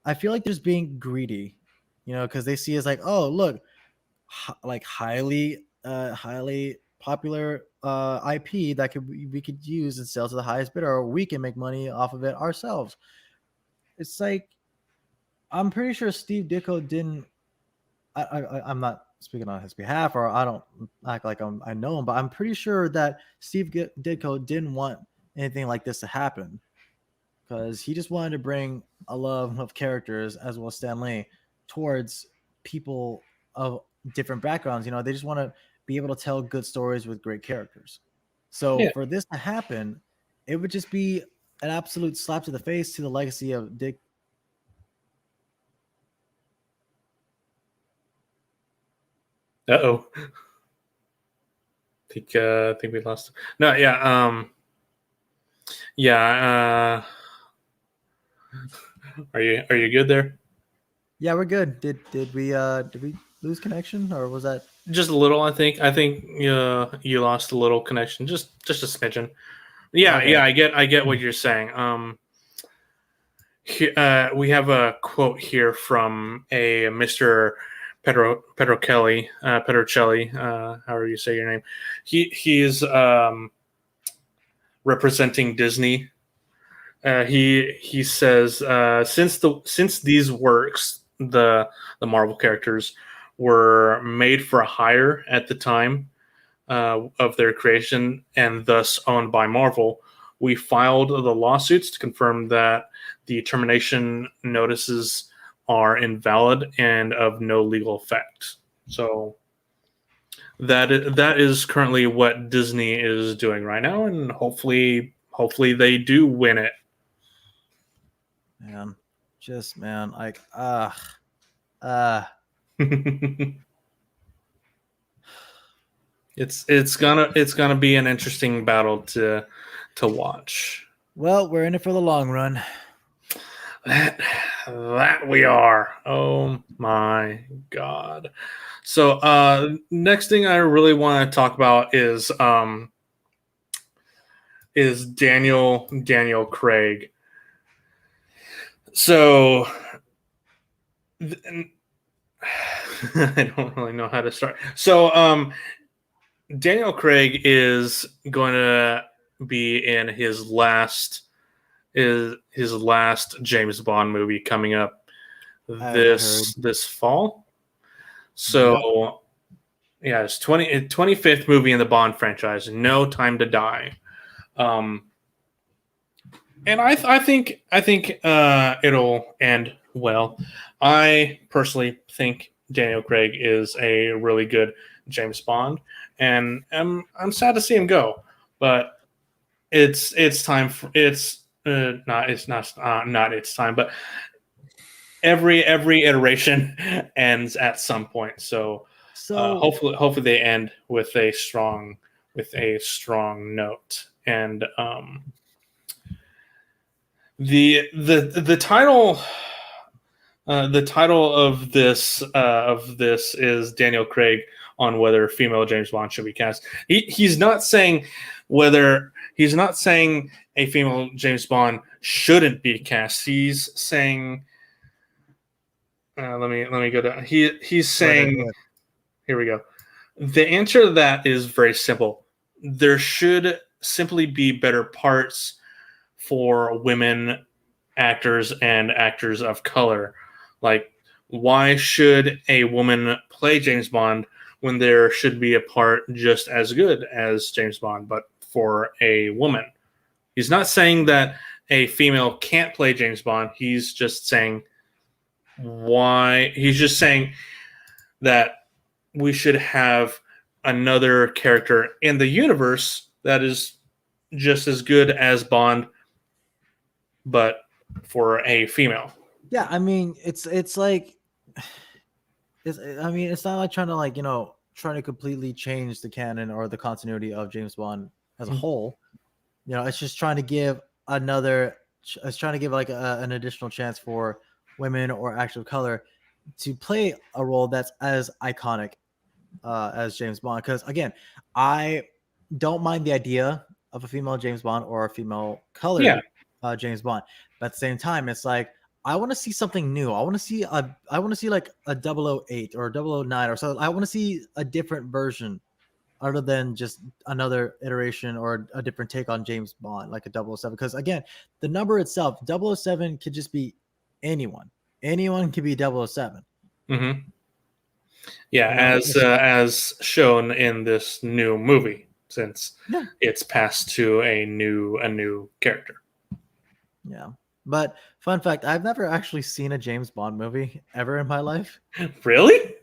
I feel like they're just being greedy, because they see as like, oh look, like highly popular IP that we could use and sell to the highest bidder, or we can make money off of it ourselves. It's like, I'm pretty sure Steve Ditko didn't. I'm not speaking on his behalf, or I don't act like I know him, but I'm pretty sure that Steve Ditko didn't want anything like this to happen, because he just wanted to bring a love of characters, as well as Stan Lee, towards people of different backgrounds. They just want to be able to tell good stories with great characters. So for this to happen, it would just be an absolute slap to the face to the legacy of Dick. Uh-oh. I think we lost. No, yeah. Yeah. Are you good there? Yeah, we're good. Did we lose connection, or was that just a little? I think you lost a little connection, just a smidgen. Yeah, okay. Yeah. I get what you're saying. We have a quote here from a Mr. Petrocelli, however you say your name. He's representing Disney. He says since these works, the Marvel characters, were made for hire at the time of their creation, and thus owned by Marvel, we filed the lawsuits to confirm that the termination notices are invalid and of no legal effect. So that is currently what Disney is doing right now, and hopefully they do win it. Man, like it's gonna be an interesting battle to watch. Well, we're in it for the long run. That we are. Oh my god. So next thing I really want to talk about is Daniel Craig. So I don't really know how to start. So, Daniel Craig is going to be in his last James Bond movie coming up this fall. So, yeah, it's 25th movie in the Bond franchise. No Time to Die. And I think it'll end well. I personally think Daniel Craig is a really good James Bond, and I'm sad to see him go. But it's time for not its time, but every iteration ends at some point. So hopefully they end with a strong note. And the title of this is Daniel Craig on whether female James Bond should be cast. He's not saying a female James Bond shouldn't be cast. He's saying let me go down. He's saying here we go. The answer to that is very simple. There should simply be better parts for women actors and actors of color. Like, why should a woman play James Bond when there should be a part just as good as James Bond, but for a woman? He's not saying that a female can't play James Bond. He's just saying that we should have another character in the universe that is just as good as Bond, but for a female. Yeah, I mean, it's like, it's not like trying to completely change the canon or the continuity of James Bond as a whole. It's just trying to give an additional chance for women or actors of color to play a role that's as iconic as James Bond. Because again, I don't mind the idea of a female James Bond or a female colored James Bond, but at the same time, it's like, I want to see something new. I want to see like a 008 or 009 or something. I want to see a different version other than just another iteration or a different take on James Bond, like a 007. Because again, the number itself, 007 could just be anyone. Anyone could be 007. Mm-hmm. Yeah, as shown in this new movie, since it's passed to a new character. Yeah. But fun fact, I've never actually seen a James Bond movie ever in my life. Really?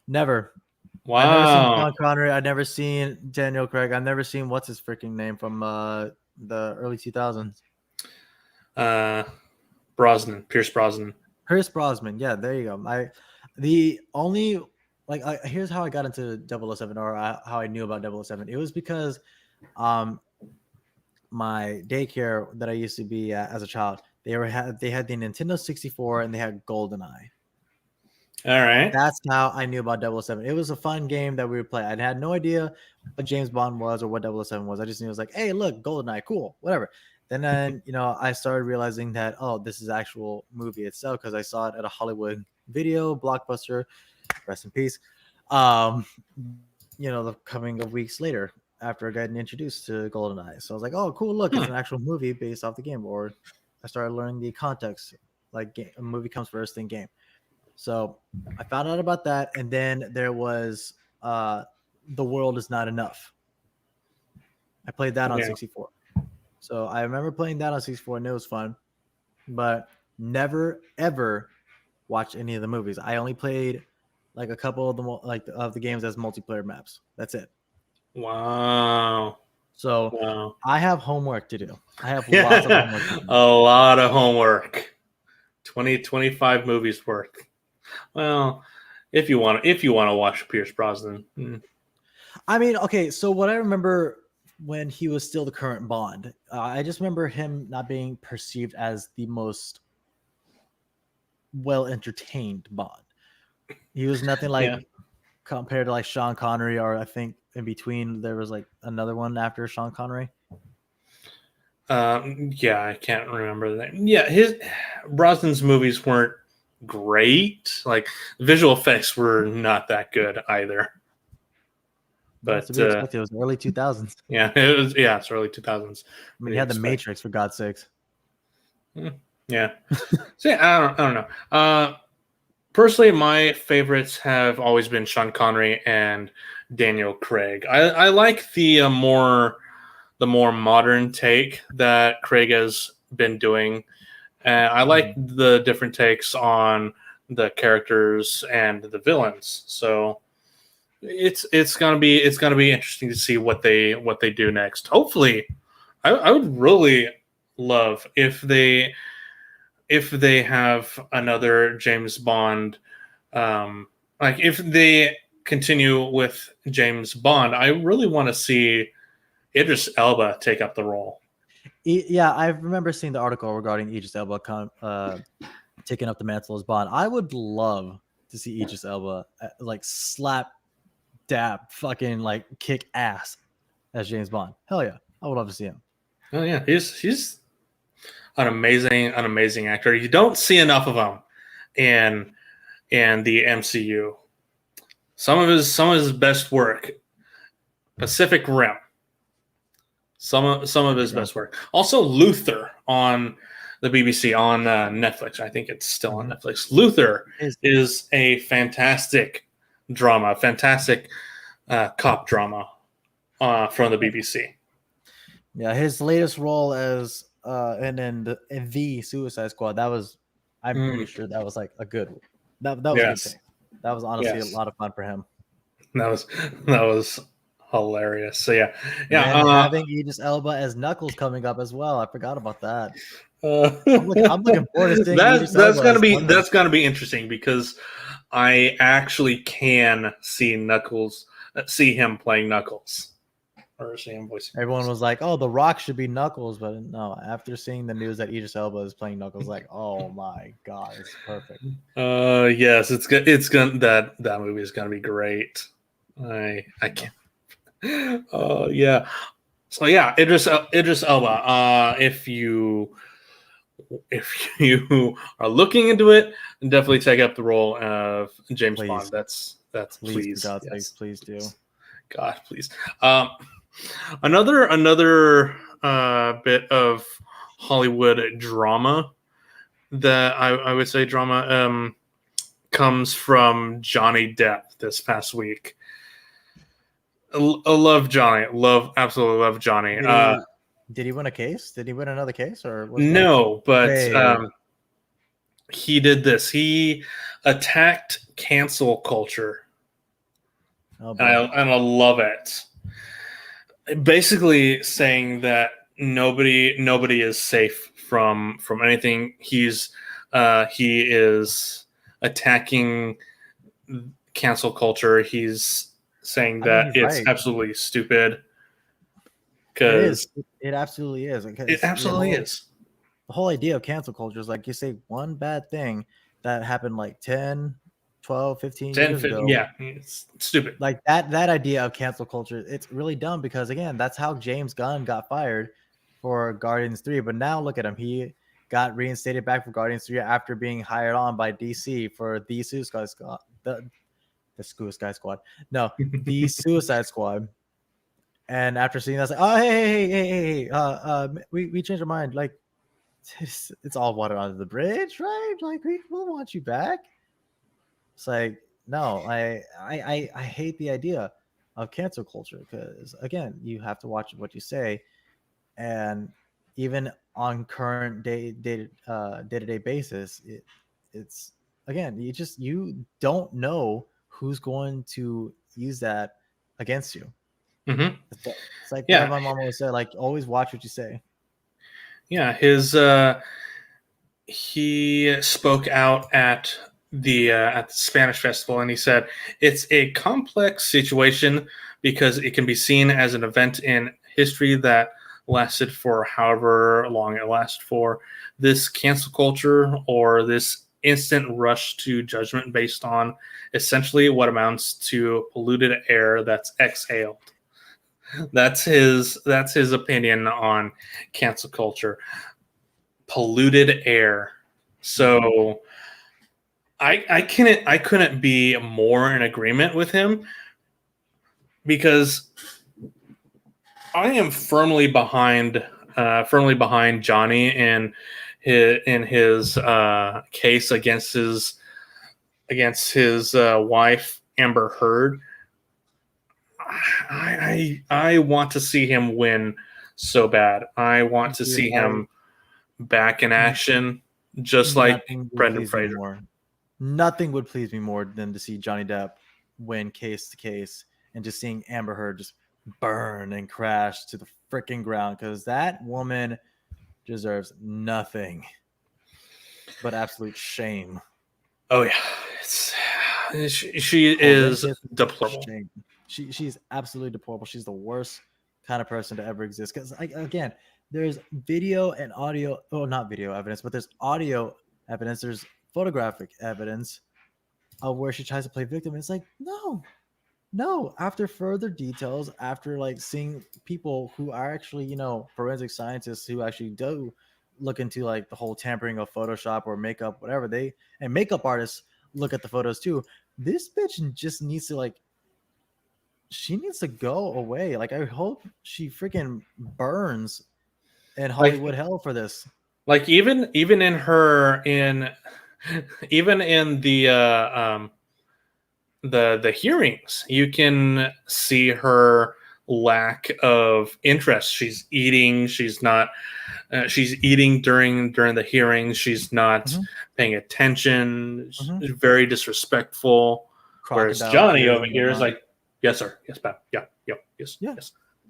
Never. Wow. I've never seen Sean Connery. I've never seen Daniel Craig. I've never seen what's his freaking name from the early 2000s. Pierce Brosnan. Pierce Brosnan. Yeah, there you go. Here's how I got into 007 or how I knew about 007. It was because my daycare that I used to be at as a child, they had the Nintendo 64 and they had GoldenEye. All right. That's how I knew about 007. It was a fun game that we would play. I had no idea what James Bond was or what 007 was. I just knew it was like, hey, look, GoldenEye, cool, whatever. Then I started realizing that, this is actual movie itself because I saw it at a Hollywood video, Blockbuster, rest in peace. The coming of weeks later after getting introduced to GoldenEye. So I was like, oh, cool, look, it's an actual movie based off the game. Or I started learning the context, like a movie comes first, then game. So I found out about that, and then there was The World Is Not Enough. I played that on 64. So I remember playing that on 64, and it was fun, but never, ever watched any of the movies. I only played like a couple of of the games as multiplayer maps. That's it. Wow. So I have homework to do. I have lots of homework to do. A lot of homework. 25 movies worth. Well, if you want to watch Pierce Brosnan. I mean, okay, so what I remember when he was still the current Bond, I just remember him not being perceived as the most well entertained Bond. He was nothing like compared to like Sean Connery, or I think in between there was like another one after Sean Connery. I can't remember that. Yeah, Brosnan's movies weren't great. Like visual effects were not that good either. But to be expected. It was early 2000s. Yeah, it was. Yeah, it's early 2000s. I mean, you had the Matrix, for God's sakes. Yeah. So yeah, I don't know. Personally, my favorites have always been Sean Connery and Daniel Craig. I like the more modern take that Craig has been doing. I like the different takes on the characters and the villains. So it's gonna be interesting to see what they do next. Hopefully, I would really love if they have another James Bond. Like if they continue with James Bond, I really want to see Idris Elba take up the role. Yeah, I remember seeing the article regarding Idris Elba taking up the mantle as Bond. I would love to see Idris Elba like slap, dab, fucking like kick ass as James Bond. Hell yeah, I would love to see him. Oh yeah, he's an amazing actor. You don't see enough of him in the MCU. Some of his best work, Pacific Rim. Some of his best work. Also, Luther on the BBC on Netflix. I think it's still on Netflix. Luther is a fantastic drama, fantastic cop drama from the BBC. Yeah, his latest role as in the Suicide Squad. That was, I'm pretty sure that was like a good. That was a good thing. That was honestly a lot of fun for him. That was hilarious. So yeah. And having Idris Elba as Knuckles coming up as well. I forgot about that. I'm looking forward to seeing that's gonna be interesting because I actually can see him playing Knuckles. Or see him voicing. Everyone was like, "Oh, The Rock should be Knuckles," but no. After seeing the news that Idris Elba is playing Knuckles, like, oh my god, it's perfect. Yes, it's good. It's gonna that movie is gonna be great. I can't. Yeah. So yeah, Idris Elba. If you are looking into it, definitely take up the role of James Bond. That's please. For God's sakes, please do. God, please. Another bit of Hollywood drama that I would say drama comes from Johnny Depp this past week. I love Johnny. Absolutely love Johnny. Did he win a case? Did he win another case or no? But he did this. He attacked cancel culture, and I love it. Basically saying that nobody is safe from anything. He is attacking cancel culture. He's saying that it's absolutely stupid. Because it absolutely is. It absolutely is. The whole idea of cancel culture is like you say one bad thing that happened like 10, 12, 15 years ago. Yeah, it's stupid. Like that idea of cancel culture, it's really dumb because again, that's how James Gunn got fired for Guardians 3. But now look at him. He got reinstated back for Guardians 3 after being hired on by DC for the Suicide Squad. The Suicide Squad. No, the Suicide Squad. And after seeing that, it's like, oh hey, we changed our mind. Like it's all water under the bridge, right? Like we'll want you back. It's like, no, I hate the idea of cancel culture because again, you have to watch what you say, and even on current day-to-day basis, it's again, you don't know who's going to use that against you. Mm-hmm. It's like what my mom always said, like always watch what you say. Yeah, he spoke out at the Spanish festival, and he said it's a complex situation because it can be seen as an event in history that lasted for however long it lasted for. This cancel culture or this instant rush to judgment based on essentially what amounts to polluted air that's exhaled. That's his opinion on cancel culture. Polluted air. So I couldn't be more in agreement with him, because I am firmly behind Johnny in his case against his wife Amber Heard. I want to see him win so bad. I want to see him back in action, just like Brendan Fraser. Nothing would please me more than to see Johnny Depp win case to case, and just seeing Amber Heard just burn and crash to the freaking ground, because that woman deserves nothing but absolute shame. Oh yeah, she is deplorable. Shame. She's absolutely deplorable. She's the worst kind of person to ever exist. Because again, there's video and audio. Oh, not video evidence, but there's audio evidence. There's photographic evidence of where she tries to play victim. It's like, no. After further details, after like seeing people who are actually, you know, forensic scientists who actually do look into like the whole tampering of Photoshop or makeup, whatever, and makeup artists look at the photos too. This bitch just needs to she needs to go away. Like, I hope she freaking burns in Hollywood hell for this. Like, even in the hearings, you can see her lack of interest. She's eating. She's not. She's eating during the hearings. She's not paying attention. She's very disrespectful. Whereas Johnny over here is like, yes, sir. Yes, ma'am. Yeah. Yes.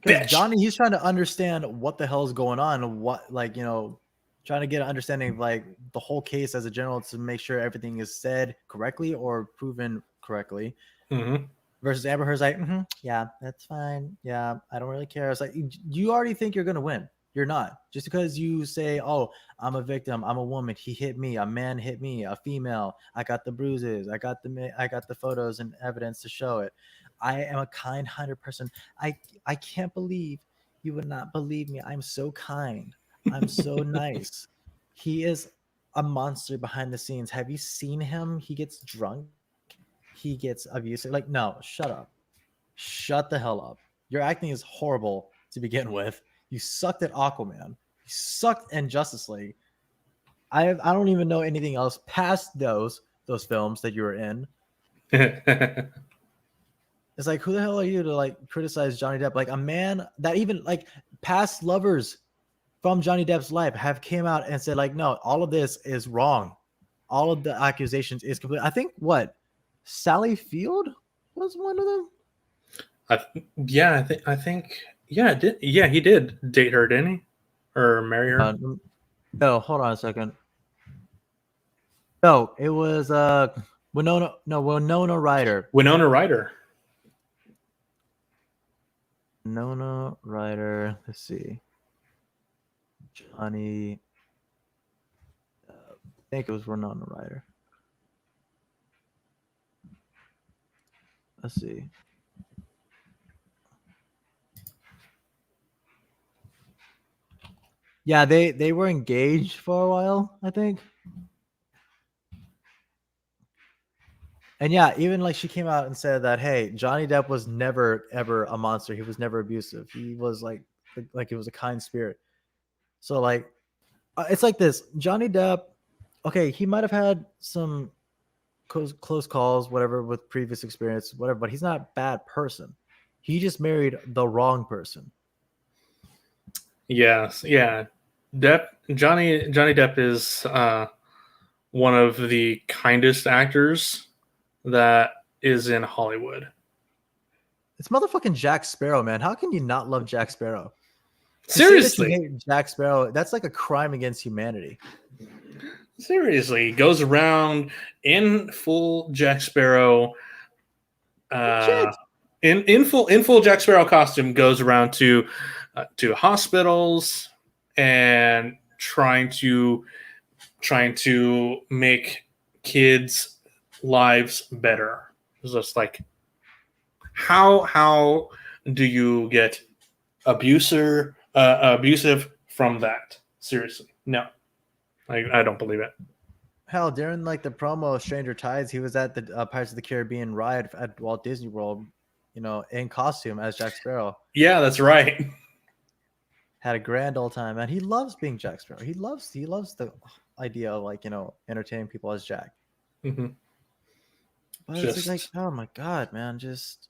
Because Johnny, he's trying to understand what the hell is going on. What, like, you know, trying to get an understanding of like the whole case as a general, to make sure everything is said correctly or proven correctly. Versus Amber Heard's like, yeah, that's fine. Yeah, I don't really care. It's like, you already think you're gonna win. You're not. Just because you say, oh, I'm a victim, I'm a woman, he hit me, a man hit me, a female, I got the bruises, I got the photos and evidence to show it. I am a kind-hearted person. I can't believe you would not believe me. I'm so kind. I'm so nice. He is a monster behind the scenes. Have you seen him? He gets drunk. He gets abusive. Like, no, shut up. Shut the hell up. Your acting is horrible to begin with. You sucked at Aquaman. You sucked in Justice League. I don't even know anything else past those films that you were in. It's like, who the hell are you to like criticize Johnny Depp? Like, a man that even like past lovers from Johnny Depp's life have came out and said like, no, all of this is wrong. All of the accusations is complete. I think Sally Field was one of them. I think he did date her, didn't he? Or marry her? No, hold on a second. No, it was Winona Ryder. Winona Ryder. Winona Ryder. Let's see. Johnny. I think it was Winona Ryder. Let's see. Yeah, they were engaged for a while, I think. And yeah, even like she came out and said that, hey, Johnny Depp was never ever a monster. He was never abusive. He was like it was a kind spirit. So like, it's like this. Johnny Depp, okay, he might have had some close calls, whatever, with previous experience, whatever, but he's not a bad person. He just married the wrong person. Yes, yeah. Johnny Depp is one of the kindest actors that is in Hollywood. It's motherfucking Jack Sparrow, man. How can you not love Jack Sparrow? Seriously, you hate Jack Sparrow, that's like a crime against humanity. Seriously, he goes around in full Jack Sparrow, in full Jack Sparrow costume, goes around to hospitals and trying to make kids' lives better. It's just like, how do you get abusive from that? Seriously, no. I don't believe it. Hell, during like the promo of Stranger Tides, he was at the Pirates of the Caribbean ride at Walt Disney World, in costume as Jack Sparrow. Yeah, that's right. Had a grand old time, and he loves being Jack Sparrow. He loves the idea of like entertaining people as Jack. Mm-hmm. But it's like, oh my god, man, just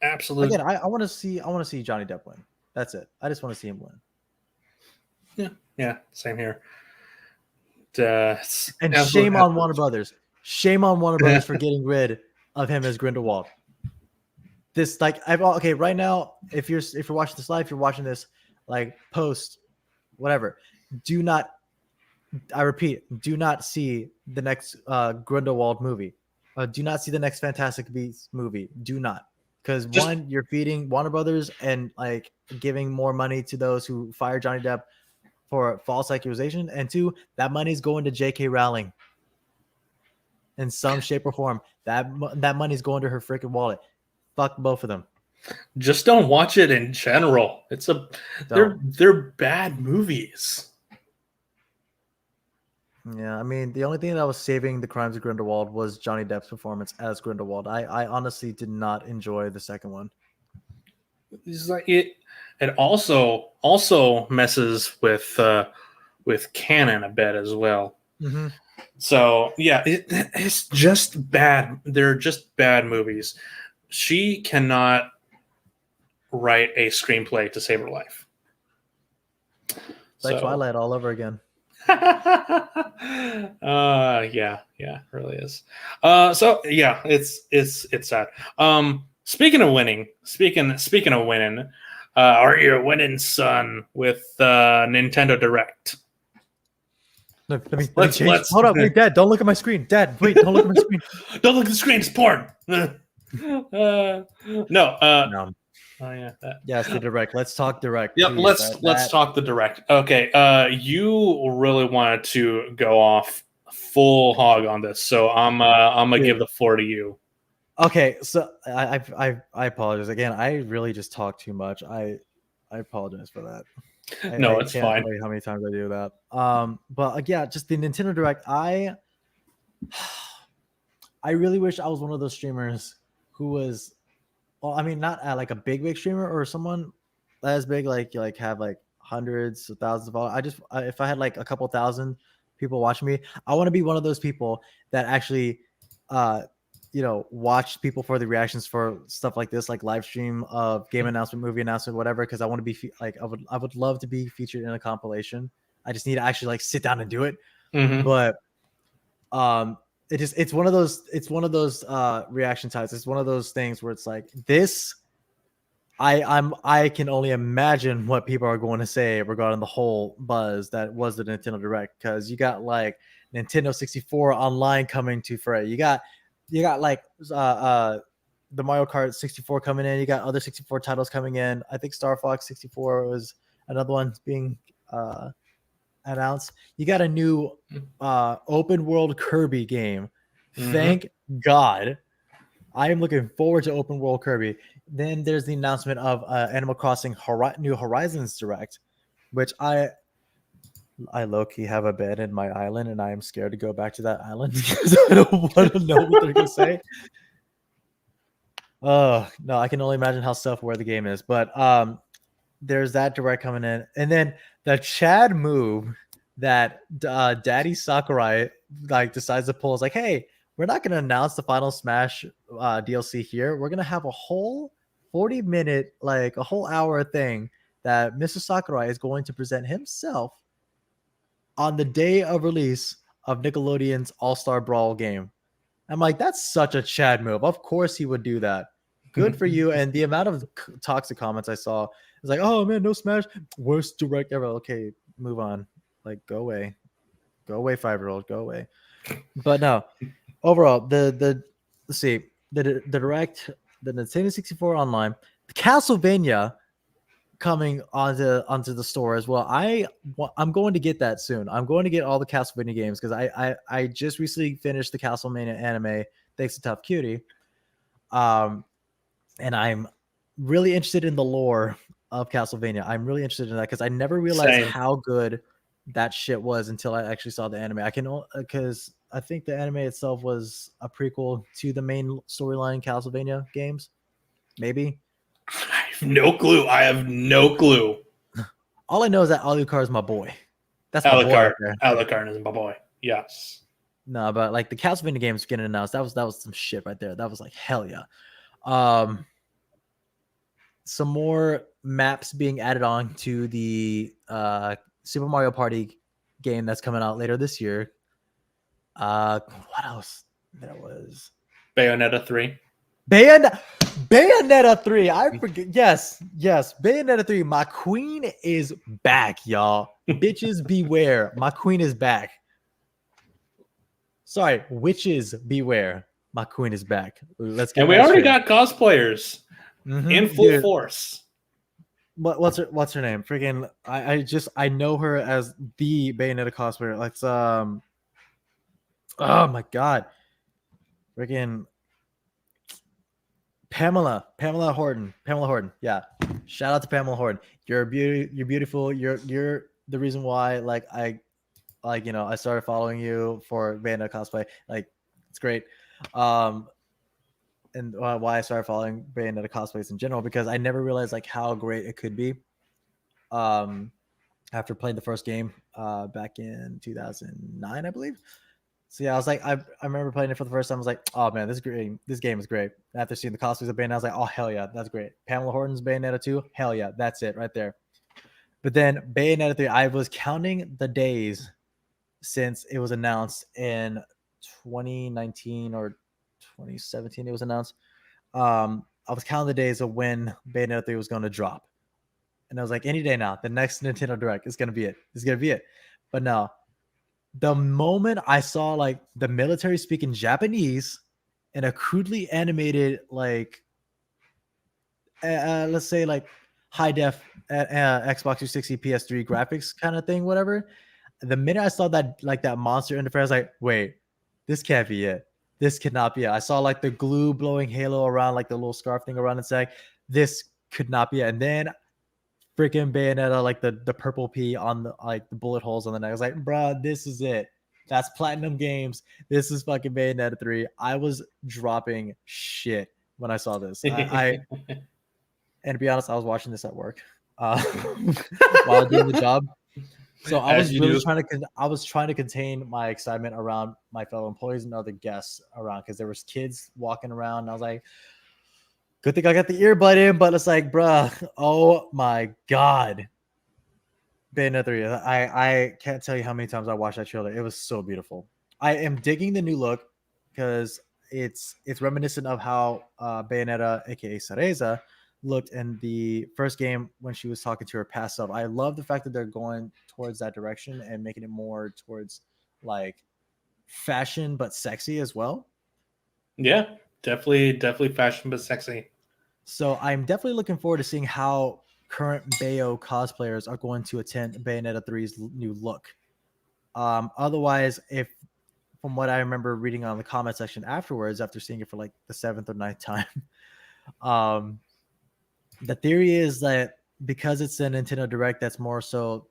absolute. Again, I want to see Johnny Depp win. That's it. I just want to see him win. Yeah, same here. And shame on Warner Brothers. Shame on Warner Brothers for getting rid of him as Grindelwald. This right now, if you're watching this live, if you're watching this like post, whatever, I repeat, do not see the next Grindelwald movie. Do not see the next Fantastic Beasts movie. Do not. Because one, you're feeding Warner Brothers and like giving more money to those who fire Johnny Depp for false accusation, and two, that money's going to J.K. Rowling in some shape or form. That money's going to her freaking wallet. Fuck both of them. Just don't watch it in general. They're bad movies. Yeah, I mean, the only thing that was saving The Crimes of Grindelwald was Johnny Depp's performance as Grindelwald. I honestly did not enjoy the second one. It's like it also messes with canon a bit as well. Mm-hmm. So yeah, it's just bad. They're just bad movies. She cannot write a screenplay to save her life. It's like Twilight all over again. Yeah, it really is. So yeah, it's sad. Speaking of winning, are you winning, son, with Nintendo Direct? Look, let me change. Hold up, wait, Dad, don't look at my screen. Dad, wait, don't look at my screen. Don't look at the screen, it's porn. No. Oh yeah. Yes, the Direct. Let's talk Direct. Yep, let's talk the Direct. Okay. You really wanted to go off full hog on this, so I'm gonna give the floor to you. Okay, so I apologize again. I really just talk too much. I apologize for that. No, it's fine. Tell you how many times I do that. But yeah, just the Nintendo Direct. I really wish I was one of those streamers who was, well, I mean, not like a big streamer or someone as big, like have like hundreds of thousands of followers. If I had like a couple thousand people watching me, I want to be one of those people that actually, watch people for the reactions for stuff like this, like live stream of game announcement, movie announcement, whatever. Because I want to be I would love to be featured in a compilation. I just need to actually like sit down and do it. Mm-hmm. But it's one of those reaction types. It's one of those things where it's like this. I can only imagine what people are going to say regarding the whole buzz that was the Nintendo Direct, because you got like Nintendo 64 online coming to Fray. You got like the Mario Kart 64 coming in. You got other 64 titles coming in. I think Star Fox 64 was another one being announced. You got a new open world Kirby game. Mm-hmm. Thank God. I am looking forward to open world Kirby. Then there's the announcement of Animal Crossing New Horizons Direct, which I low-key have abandoned my island, and I am scared to go back to that island because I don't want to know what they're going to say. Oh, no, I can only imagine how self-aware the game is. But there's that Direct coming in. And then the Chad move that Daddy Sakurai decides to pull is like, hey, we're not going to announce the Final Smash DLC here. We're going to have a whole 40-minute, like a whole hour thing that Mr. Sakurai is going to present himself on the day of release of Nickelodeon's All-Star Brawl game. I'm like, that's such a Chad move. Of course he would do that. Good for you. And the amount of toxic comments I saw was like, oh man, no Smash, worst Direct ever. Okay, move on. Like, go away. Go away, 5-year-old. Go away. But no, overall, let's see, the Direct, the Nintendo 64 online, the Castlevania coming onto the store as well. I'm going to get that soon. I'm going to get all the Castlevania games because I just recently finished the Castlevania anime thanks to Tough Cutie. And I'm really interested in the lore of Castlevania. I'm really interested in that because I never realized how good that shit was until I actually saw the anime. I can because I think the anime itself was a prequel to the main storyline Castlevania games. Maybe. I have no clue. I have no clue. All I know is that Alucard is my boy. That's my boy right there. Alucard is my boy. Yes. No, but like the Castlevania games getting announced, that was some shit right there. That was like hell yeah. Some more maps being added on to the Super Mario Party game that's coming out later this year. What else? There was Bayonetta 3. Bayonetta 3. I forget. Yes. Bayonetta 3. My queen is back, y'all. Bitches beware. My queen is back. Sorry, witches beware. My queen is back. Let's get. And we already got cosplayers in full force. What's her name? Freaking! I know her as the Bayonetta cosplayer. Let's Oh my god! Freaking Pamela Horton. Yeah, shout out to Pamela Horton. You're beautiful. You're the reason why I started following you for Bayonetta cosplay. Like, it's great. And why I started following Bayonetta cosplays in general, because I never realized like how great it could be. After playing the first game back in 2009, I believe. So yeah, I was like, I remember playing it for the first time. I was like, oh man, this is great. This game is great. After seeing the cosplays of Bayonetta, I was like, oh hell yeah, that's great. Pamela Horton's Bayonetta 2, hell yeah, that's it right there. But then Bayonetta 3, I was counting the days since it was announced in 2019 or 2017. It was announced. I was counting the days of when Bayonetta 3 was going to drop, and I was like, any day now, the next Nintendo Direct is going to be it. It's going to be it. But no. The moment I saw like the military speaking Japanese and a crudely animated, like, let's say like high def Xbox 360 PS3 graphics kind of thing, whatever. The minute I saw that, like that monster interface, I was like, wait, this can't be it. This cannot be it. I saw like the glue blowing halo around, like the little scarf thing around its neck. This could not be it. And then freaking Bayonetta, like the purple P on the like the bullet holes on the neck. I was like, bro, this is it. That's Platinum Games. This is fucking Bayonetta 3. I was dropping shit when I saw this. And to be honest, I was watching this at work while doing the job. So I was really trying to contain my excitement around my fellow employees and other guests around, because there was kids walking around. And I was like, good thing I got the earbud in, but it's like, bruh, oh my god. Bayonetta 3. I can't tell you how many times I watched that trailer. It was so beautiful. I am digging the new look because it's reminiscent of how Bayonetta, aka Cereza, looked in the first game when she was talking to her past self. I love the fact that they're going towards that direction and making it more towards like fashion but sexy as well. Yeah, definitely fashion but sexy. So I'm definitely looking forward to seeing how current Bayo cosplayers are going to attend Bayonetta 3's new look. Otherwise, if from what I remember reading on the comment section afterwards, after seeing it for like the 7th or 9th time, the theory is that because it's a Nintendo Direct that's more so,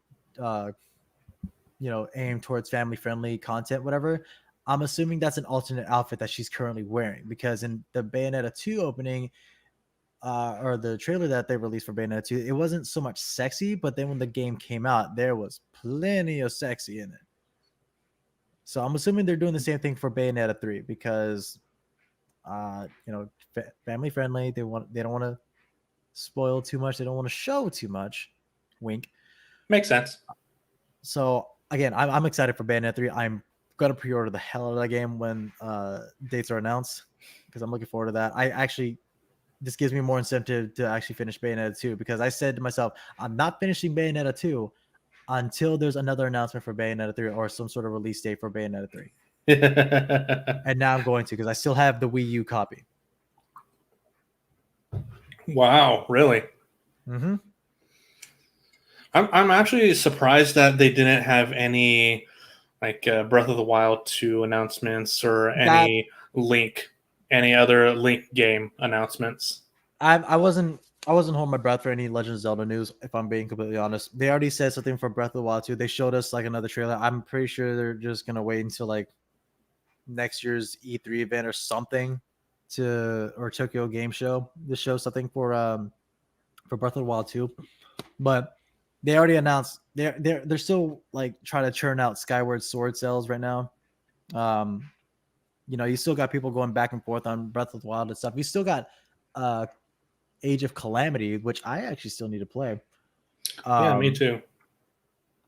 aimed towards family-friendly content, whatever, I'm assuming that's an alternate outfit that she's currently wearing, because in the Bayonetta 2 opening, or the trailer that they released for Bayonetta 2, it wasn't so much sexy, but then when the game came out, there was plenty of sexy in it. So I'm assuming they're doing the same thing for Bayonetta 3 because, family friendly. They don't want to spoil too much. They don't want to show too much. Wink. Makes sense. So again, I'm excited for Bayonetta 3. I'm gonna pre-order the hell out of that game when dates are announced, because I'm looking forward to that. This gives me more incentive to actually finish Bayonetta 2, because I said to myself, I'm not finishing Bayonetta 2 until there's another announcement for Bayonetta 3 or some sort of release date for Bayonetta 3. And now I'm going to, because I still have the Wii U copy. Wow, really? Mm-hmm. I'm actually surprised that they didn't have any like Breath of the Wild 2 announcements or any other Link game announcements. I wasn't I wasn't holding my breath for any Legend of Zelda news, if I'm being completely honest. They already said something for Breath of the Wild 2. They showed us like another trailer. I'm pretty sure they're just gonna wait until like next year's E3 event or something or Tokyo Game Show to show something for Breath of the Wild 2. But they already announced they're still like trying to churn out Skyward Sword sales right now. You still got people going back and forth on Breath of the Wild and stuff. You still got Age of Calamity, which I actually still need to play. Yeah, me too.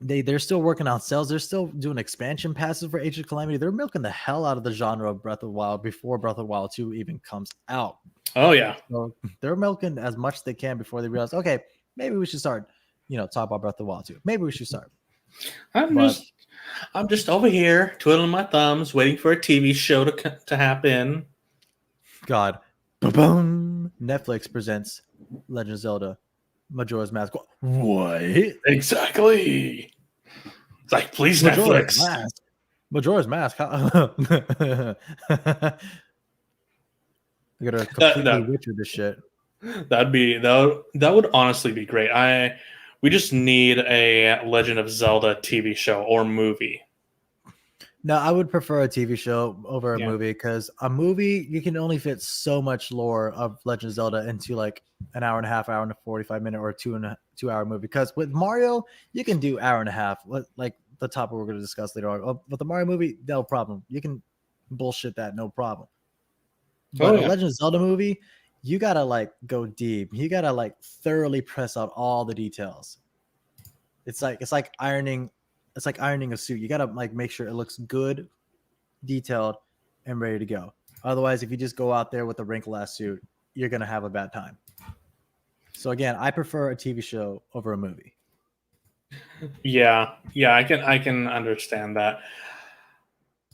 They're still working on sales. They're still doing expansion passes for Age of Calamity. They're milking the hell out of the genre of Breath of the Wild before Breath of the Wild 2 even comes out. Oh yeah. So they're milking as much as they can before they realize, okay, maybe we should start, talk about Breath of the Wild 2. Maybe we should start. I'm just over here twiddling my thumbs, waiting for a TV show to happen. God. Boom. Netflix presents Legend of Zelda Majora's Mask. What? Exactly. It's like, please, Netflix. Majora's Mask. I gotta completely Witcher this shit. That would honestly be great. We just need a Legend of Zelda TV show or movie. No, I would prefer a TV show over a movie, because a movie, you can only fit so much lore of Legend of Zelda into like an hour and a half, hour and a 45-minute, or 2 hour movie. Because with Mario, you can do hour and a half, like the topic we're going to discuss later on. But the Mario movie, no problem. You can bullshit that, no problem. But a Legend of Zelda movie, you got to like go deep. You got to like thoroughly press out all the details. It's like ironing a suit. You gotta like make sure it looks good, detailed, and ready to go. Otherwise, if you just go out there with a wrinkled ass suit, you're gonna have a bad time. So again, I prefer a TV show over a movie. Yeah, I can understand that.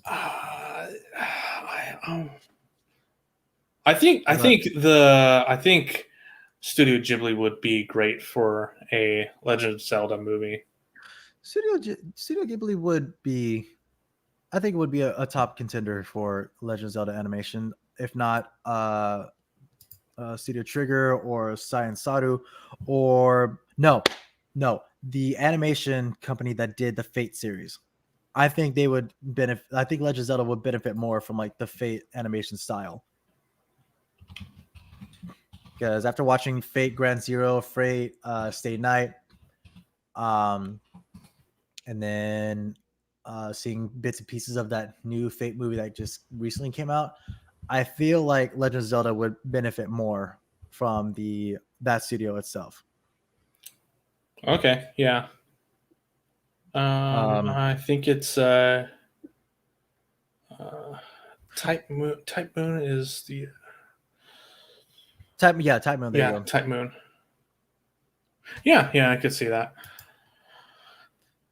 I think Studio Ghibli would be great for a Legend of Zelda movie. Studio Ghibli would be, I think it would be a top contender for Legend of Zelda animation, if not Studio Trigger or Science Saru, or no, the animation company that did the Fate series. I think they would benefit. I think Legend of Zelda would benefit more from like the Fate animation style. Because after watching Fate Grand Zero, Fate Stay Night, and then seeing bits and pieces of that new Fate movie that just recently came out, I feel like Legend of Zelda would benefit more from that studio itself. Okay, yeah. I think it's Type Moon. Type Moon is the Type Moon. There you go. Type Moon. Yeah, I could see that.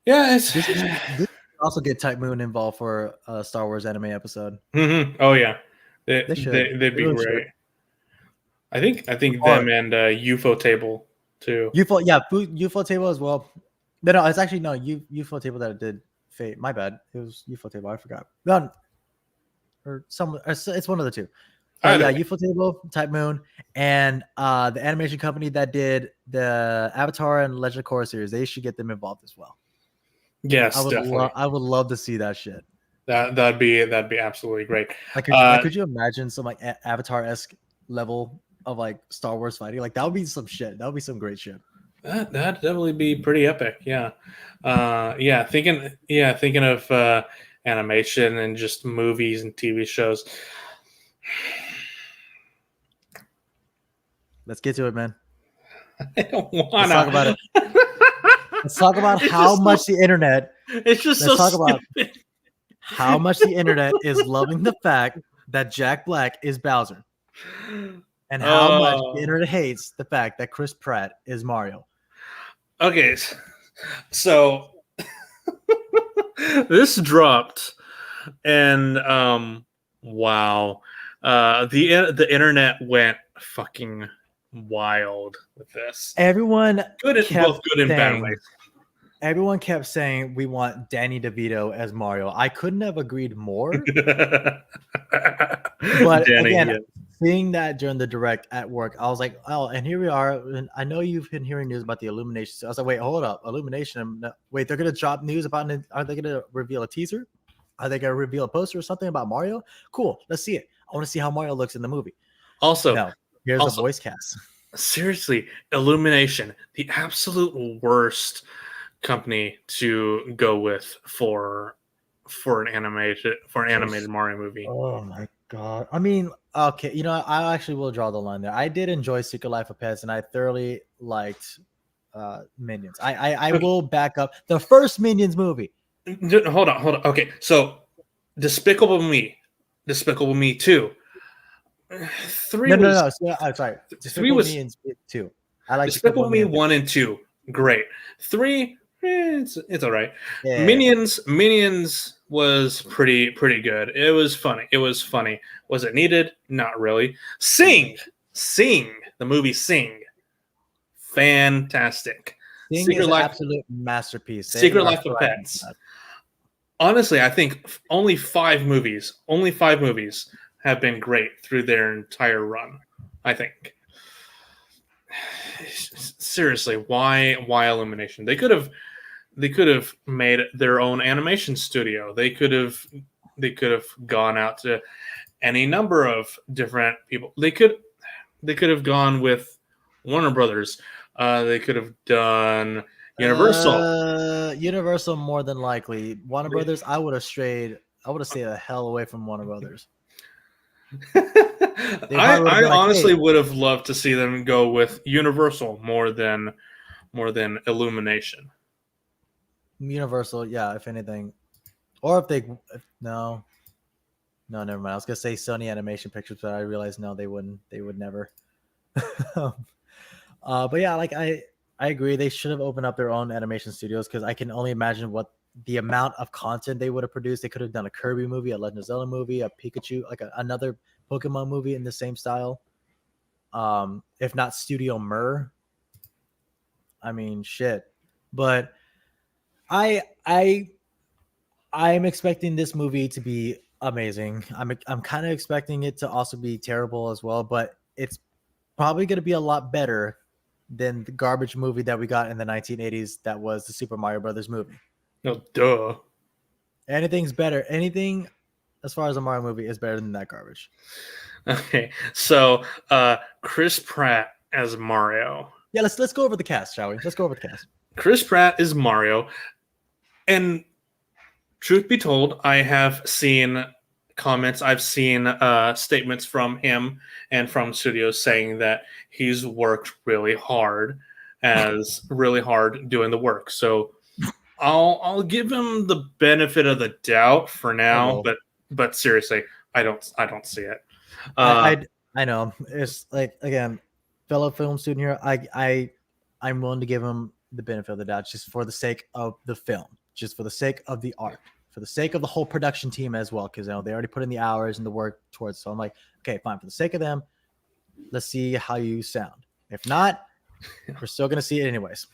Yeah, this also get Type Moon involved for a Star Wars anime episode. Mm-hmm. Oh yeah, they'd be great. Should. I think them and UFO Table too. UFO Table as well. No, it's actually UFO Table that did Fate. My bad. It was UFO Table. I forgot. No, or some. It's one of the two. UFO Table, Type Moon, and the animation company that did the Avatar and Legend of Korra series. They should get them involved as well. Yes, definitely. I would love to see that shit. That'd be absolutely great. Could you imagine some like Avatar-esque level of like Star Wars fighting? Like that would be some shit. That would be some great shit. That'd definitely be pretty epic. Yeah. Thinking of animation and just movies and TV shows. Let's get to it, man. I don't want to Let's talk about it. Let's talk about how much the internet. It's just let's so talk about how much the internet is loving the fact that Jack Black is Bowser, and how much the internet hates the fact that Chris Pratt is Mario. Okay, so this dropped, and wow, the internet went fucking wild with this. Everyone both good and bad ways. Everyone kept saying we want Danny DeVito as Mario. I couldn't have agreed more. But Danny, again, yeah. Seeing that during the direct at work, I was like, oh, and here we are. And I know you've been hearing news about the Illumination. So I was like, wait, hold up. Illumination. Wait, they're going to drop news about it. Are they going to reveal a teaser? Are they going to reveal a poster or something about Mario? Cool. Let's see it. I want to see how Mario looks in the movie. Also, no, here's a voice cast. Seriously, Illumination, the absolute worst company to go with for an animated Mario movie. Oh my god! I mean, okay, you know, I actually will draw the line there. I did enjoy Secret Life of Pets, and I thoroughly liked Minions. I will back up the first Minions movie. Hold on. Okay, so Despicable Me 2. 3 no. I'm sorry. Despicable Me and 2. I like Despicable Me 1 and 2. Great. 3, it's all right. Yeah. Minions was pretty good. It was funny. Was it needed? Not really. Sing. The movie Sing. Fantastic. Sing is an absolute masterpiece. Secret Life of Pets. Honestly, I think only 5 movies have been great through their entire run. I think. Seriously, why Illumination? They could have made their own animation studio. They could have gone out to any number of different people. They could have gone with Warner Brothers. They could have done Universal. Universal more than likely. Warner Brothers, I would have stayed the hell away from Warner Brothers. I honestly would have loved to see them go with Universal more than Illumination. Universal, yeah, if anything. Or if no, never mind. I was gonna say Sony Animation Pictures, but I realized no, they would never. But yeah, like I agree. They should have opened up their own animation studios because I can only imagine what the amount of content they would have produced. They could have done a Kirby movie, a Legend of Zelda movie, a Pikachu, like another Pokemon movie in the same style. If not Studio Mer. I mean, shit. But I'm expecting this movie to be amazing. I'm kind of expecting it to also be terrible as well, but it's probably going to be a lot better than the garbage movie that we got in the 1980s that was the Super Mario Brothers movie. No, duh. Anything's better. Anything as far as a Mario movie is better than that garbage. Okay, so Chris Pratt as Mario. Yeah, let's go over the cast, shall we? Let's go over the cast. Chris Pratt is Mario, and truth be told, I have seen comments. I've seen statements from him and from studios saying that he's worked really hard doing the work. So I'll give him the benefit of the doubt for now, but seriously, I don't see it. I know it's like, again, fellow film student here. I'm willing to give him the benefit of the doubt just for the sake of the film, just for the sake of the art, for the sake of the whole production team as well, because they already put in the hours and the work towards. So I'm like, okay, fine, for the sake of them, let's see how you sound. If not, we're still gonna see it anyways.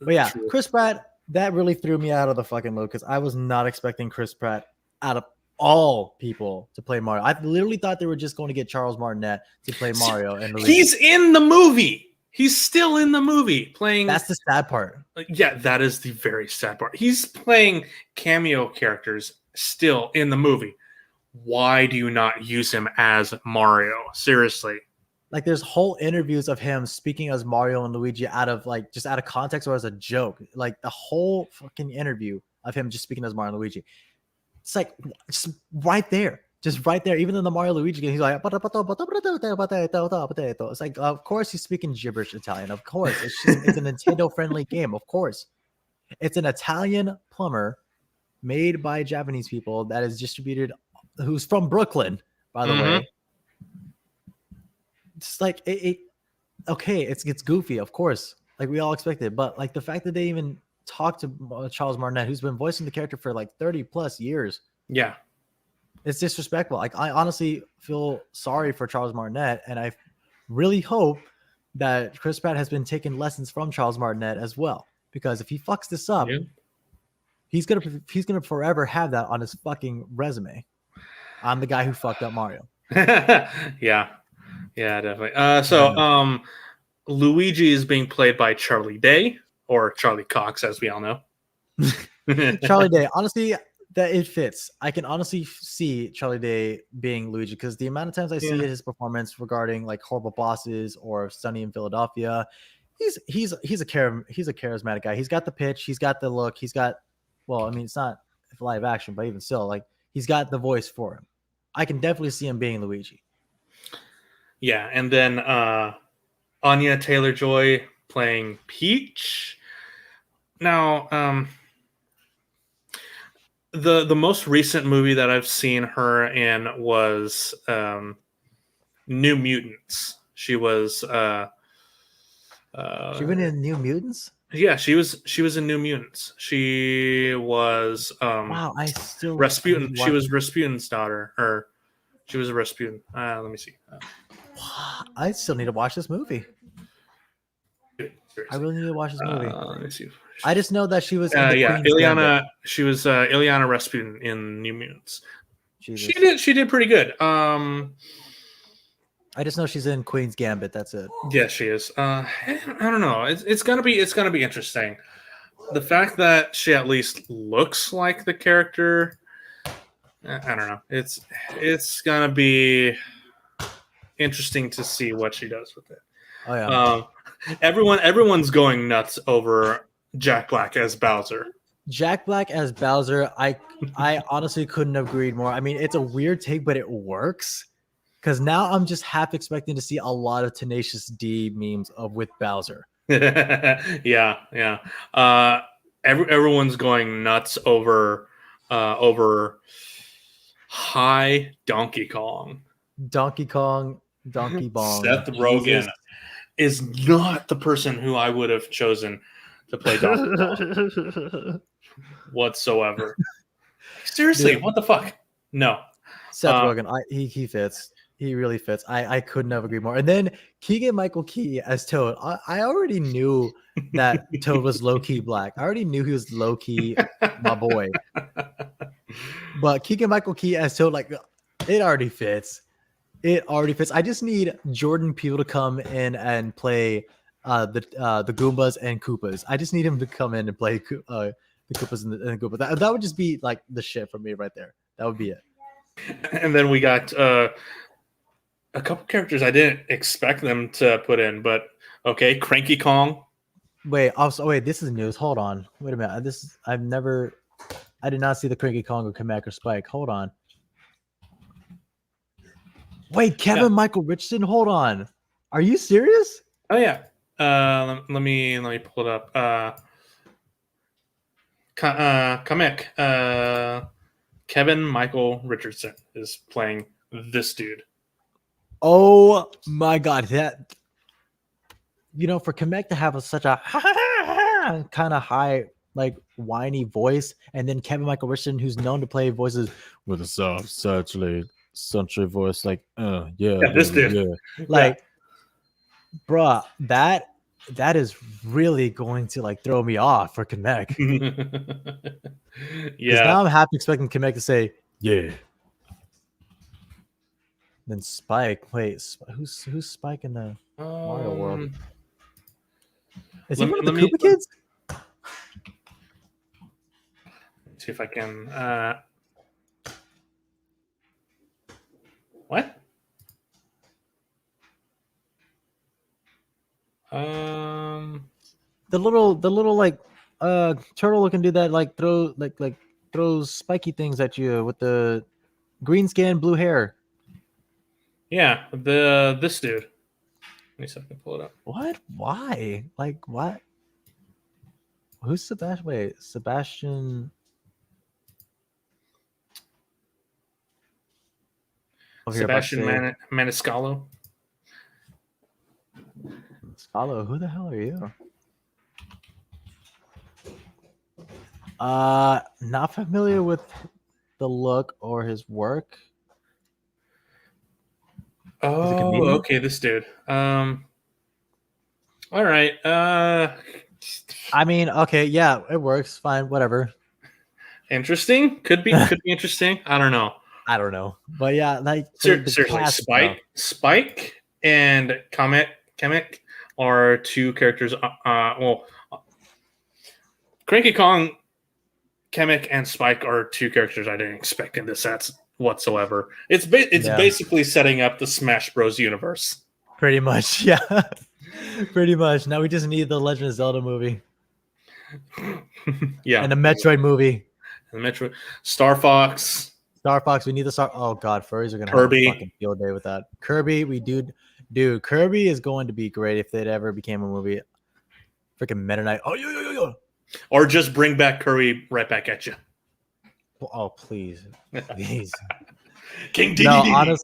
But yeah, true. Chris Pratt, that really threw me out of the fucking loop because I was not expecting Chris Pratt out of all people to play Mario. I literally thought they were just going to get Charles Martinet to play Mario. And he's in the movie. He's still in the movie playing. That's the sad part. Yeah, that is the very sad part. He's playing cameo characters still in the movie. Why do you not use him as Mario? Seriously. Like, there's whole interviews of him speaking as Mario and Luigi out of context or as a joke. Like, the whole fucking interview of him just speaking as Mario and Luigi. It's like, just right there. Just right there. Even in the Mario Luigi game, he's like, it's like, of course he's speaking gibberish Italian. Of course. It's a Nintendo-friendly game. Of course. It's an Italian plumber made by Japanese people that is distributed, who's from Brooklyn, by the way. It's like okay, it's goofy, of course, like we all expected, but like the fact that they even talked to Charles Martinet, who's been voicing the character for like 30 plus years, yeah, it's disrespectful. Like, I honestly feel sorry for Charles Martinet, and I really hope that Chris Pratt has been taking lessons from Charles Martinet as well, because if he fucks this up, he's gonna forever have that on his fucking resume. I'm the guy who fucked up Mario. Yeah. Yeah, definitely. Luigi is being played by Charlie Day, or Charlie Cox, as we all know. Charlie Day, honestly, that it fits. I can honestly see Charlie Day being Luigi because the amount of times I see his performance regarding like Horrible Bosses or Sunny in Philadelphia, he's a charismatic guy. He's got the pitch, he's got the look, he's got, well, I mean, it's not live action, but even still, like he's got the voice for him. I can definitely see him being Luigi. Yeah, and then Anya Taylor-Joy playing Peach. Now, the most recent movie that I've seen her in was New Mutants. She was she been in New Mutants? Yeah, she was in New Mutants. She was wow, Rasputin. She was Rasputin's daughter, or she was a Rasputin. Let me see. I still need to watch this movie. I really need to watch this movie. Let me see. I just know that she was in the Queen's Ileana. Gambit. She was Ileana Rasputin in New Mutants. Jesus. She did pretty good. I just know she's in Queen's Gambit. That's it. Yeah, she is. I don't know. It's gonna be interesting. The fact that she at least looks like the character, I don't know. It's gonna be interesting to see what she does with it. Oh yeah. Everyone's going nuts over Jack Black as Bowser. Jack Black as Bowser, I honestly couldn't have agreed more. I mean, it's a weird take, but it works. Because now I'm just half expecting to see a lot of Tenacious D memes with Bowser. Yeah. Everyone's going nuts over High Donkey Kong. Donkey Bong. Seth Rogen is not the person who I would have chosen to play Donkey Kong whatsoever. Seriously, what the fuck? No. Seth Rogen, he fits. He really fits. I couldn't have agreed more. And then Keegan-Michael Key as Toad. I already knew that Toad was low-key black. I already knew he was low-key my boy. But Keegan-Michael Key as Toad, like, it already fits. It already fits. I just need Jordan Peele to come in and play the Goombas and Koopas. I just need him to come in and play the Koopas and the Goombas. That would just be like the shit for me right there. That would be it. And then we got a couple characters I didn't expect them to put in, but okay, Cranky Kong. Wait, this is news. Hold on. Wait a minute. I did not see the Cranky Kong or Kamek or Spike. Hold on. Wait, Kevin Michael Richardson? Hold on. Are you serious? Oh yeah. Let me pull it up. Kamek. Kevin Michael Richardson is playing this dude. Oh my god, that for Kamek to have such a kind of high, like whiny voice, and then Kevin Michael Richardson, who's known to play voices with a soft, sultry voice, like this dude, like, bruh, that is really going to like throw me off for Kamek. Yeah. Now I'm half expecting Kamek to say yeah. Then Spike. Wait, who's Spike in the Mario world? Is he one of the Koopa kids? Let's see if I can. What? The little like turtle looking dude that like throws spiky things at you with the green skin, blue hair. Yeah, this dude. Let me see if I can pull it up. What? Why? Like what? Who's Sebastian? Wait, Sebastian. Sebastian Maniscalco. Scalo, who the hell are you? Not familiar with the look or his work. Oh, okay, this dude. All right. I mean, okay, yeah, it works. Fine, whatever. Interesting. Could be interesting. I don't know. But yeah, like seriously, Spike and Kamek are two characters. Cranky Kong, Kamek, and Spike are two characters I didn't expect in this set whatsoever. It's basically setting up the Smash Bros. Universe. Pretty much, yeah. Pretty much. Now we just need the Legend of Zelda movie. Yeah. And the Metroid movie. And the Metroid. Star Fox. Star Fox, we need the Star. Oh God, furries are gonna Kirby. have a fucking field day with that. Kirby, dude. Kirby is going to be great if it ever became a movie. Freaking Meta Knight. Oh yo. Or just bring back Kirby right back at you. Oh please. King DDD. No,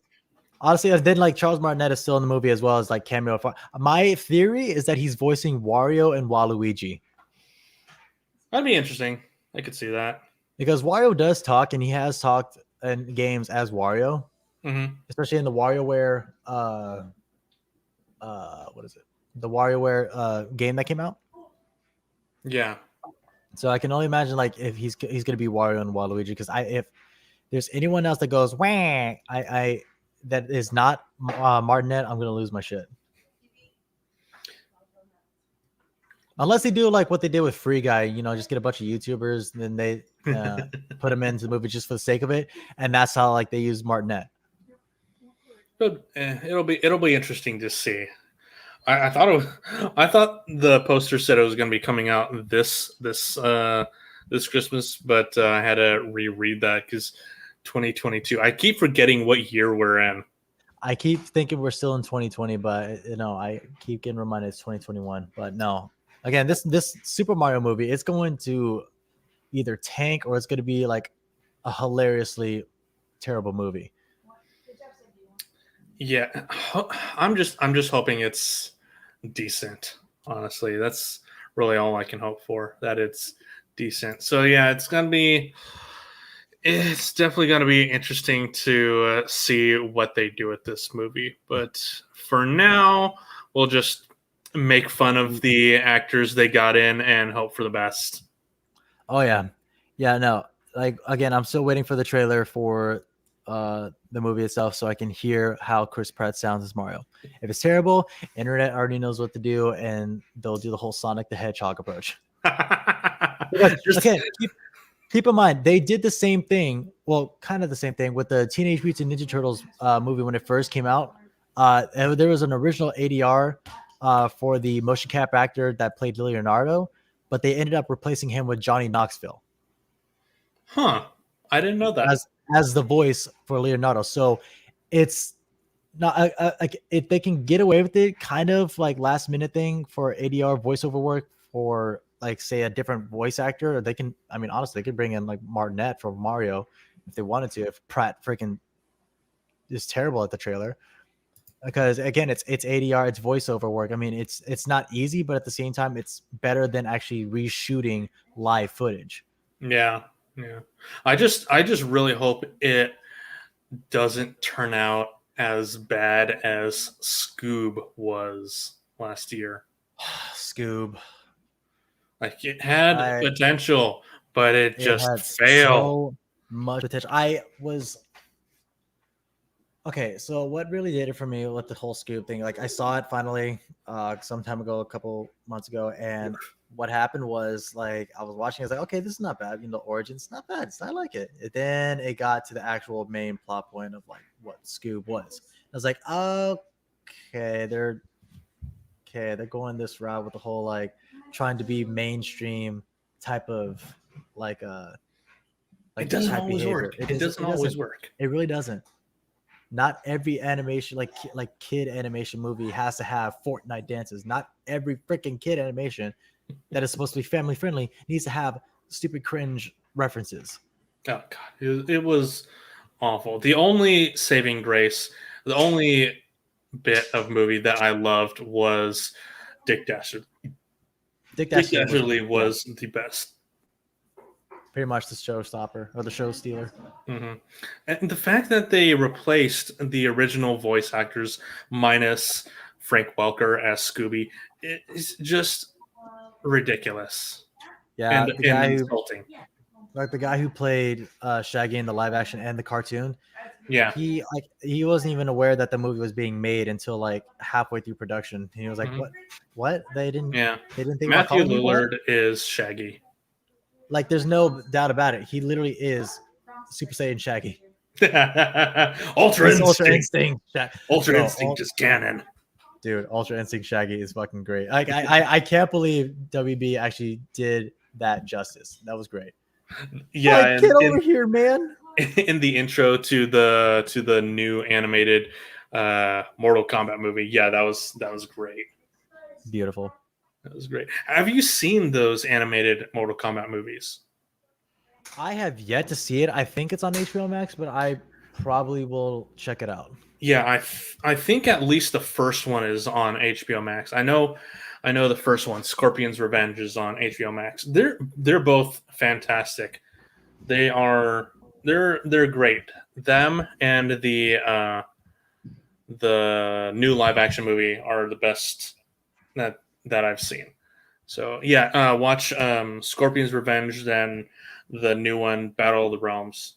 honestly, I did like Charles Martinet is still in the movie as well as like cameo. My theory is that he's voicing Wario and Waluigi. That'd be interesting. I could see that. Because Wario does talk, and he has talked in games as Wario, especially in the WarioWare. What is it? The WarioWare game that came out. Yeah. So I can only imagine like if he's gonna be Wario and Waluigi. Because if there's anyone else that goes wah, I that is not Martinet, I'm gonna lose my shit. Unless they do like what they did with Free Guy, just get a bunch of YouTubers, and then they put them into the movie just for the sake of it, and that's how like they use Martinet. But it'll be interesting to see. I thought the poster said it was going to be coming out this Christmas, but I had to reread that because 2022. I keep forgetting what year we're in. I keep thinking we're still in 2020, but I keep getting reminded it's 2021. But no. Again, this Super Mario movie, it's going to either tank or it's going to be like a hilariously terrible movie. Yeah, I'm just hoping it's decent. Honestly, that's really all I can hope for. That it's decent. So yeah, it's definitely going to be interesting to see what they do with this movie. But for now, we'll just make fun of the actors they got in and hope for the best. Oh yeah. No, like again, I'm still waiting for the trailer for the movie itself so I can hear how Chris Pratt sounds as Mario. If it's terrible, internet already knows what to do, and they'll do the whole Sonic the Hedgehog approach. Okay, keep in mind they did the same thing, well, kind of the same thing with the Teenage Mutant Ninja Turtles movie when it first came out. There was an original ADR for the motion cap actor that played Leonardo, but they ended up replacing him with Johnny Knoxville. Huh. I didn't know that. As the voice for Leonardo. So it's not if they can get away with it, kind of like last minute thing for ADR voiceover work for like say a different voice actor, or they can, I mean, honestly, they could bring in like Martinet from Mario if they wanted to, if Pratt freaking is terrible at the trailer. Because again, it's ADR, it's voiceover work. I mean, it's not easy, but at the same time, it's better than actually reshooting live footage. Yeah. I just really hope it doesn't turn out as bad as Scoob was last year. Scoob, like it had potential, but it just failed. So much potential. Okay, so what really did it for me with the whole Scoob thing? Like I saw it finally some time ago, a couple months ago, and what happened was like I was watching, I was like, okay, this is not bad. The origin's not bad. I like it. And then it got to the actual main plot point of like what Scoob was. I was like, okay, they're going this route with the whole like trying to be mainstream type of like it doesn't always behavior. work. It doesn't always work. It really doesn't. Not every animation, like kid animation movie, has to have Fortnite dances. Not every freaking kid animation that is supposed to be family friendly needs to have stupid cringe references. Oh God, it was awful. The only saving grace, the only bit of movie that I loved was Dick Dastardly. Dick Dastardly was the best. Pretty much the showstopper or the show stealer. Mm-hmm. And the fact that they replaced the original voice actors minus Frank Welker as Scooby is just ridiculous. Yeah, and insulting. Like the guy who played Shaggy in the live action and the cartoon, Yeah. he wasn't even aware that the movie was being made until like halfway through production. He was like, Mhm. What? They didn't think about Matthew calling me what? Lillard is Shaggy. Like, there's no doubt about it. He literally is Super Saiyan Shaggy. Ultra It's Ultra Instinct. Instinct. Ultra Bro, Instinct is canon. Dude, Ultra Instinct Shaggy is fucking great. Like, I can't believe WB actually did that justice. That was great. Yeah, Like, get over here, man. In the intro to the new animated Mortal Kombat movie, yeah, that was great. Beautiful. That was great. Have you seen those animated Mortal Kombat movies? I have yet to see it. I think it's on HBO Max, but I probably will check it out. Yeah, I think at least the first one is on HBO Max. I know the first one, Scorpion's Revenge, is on HBO Max. They're both fantastic. They're great. Them and the new live action movie are the best that I've seen. So yeah, watch Scorpion's Revenge, then the new one, Battle of the Realms.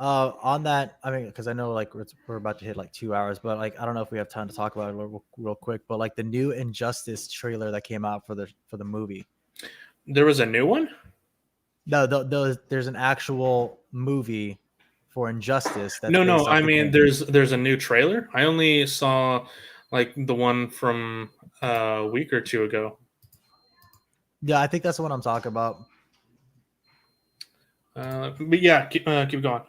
On that, I mean, because I know like we're about to hit like 2 hours, but like I don't know if we have time to talk about it real quick. But like the new Injustice trailer that came out for the movie. There was a new one? No, there's an actual movie for Injustice. That's No. I mean, there's a new trailer. I only saw like the one from a week or two ago. Yeah, I think that's the one I'm talking about. But yeah, keep going.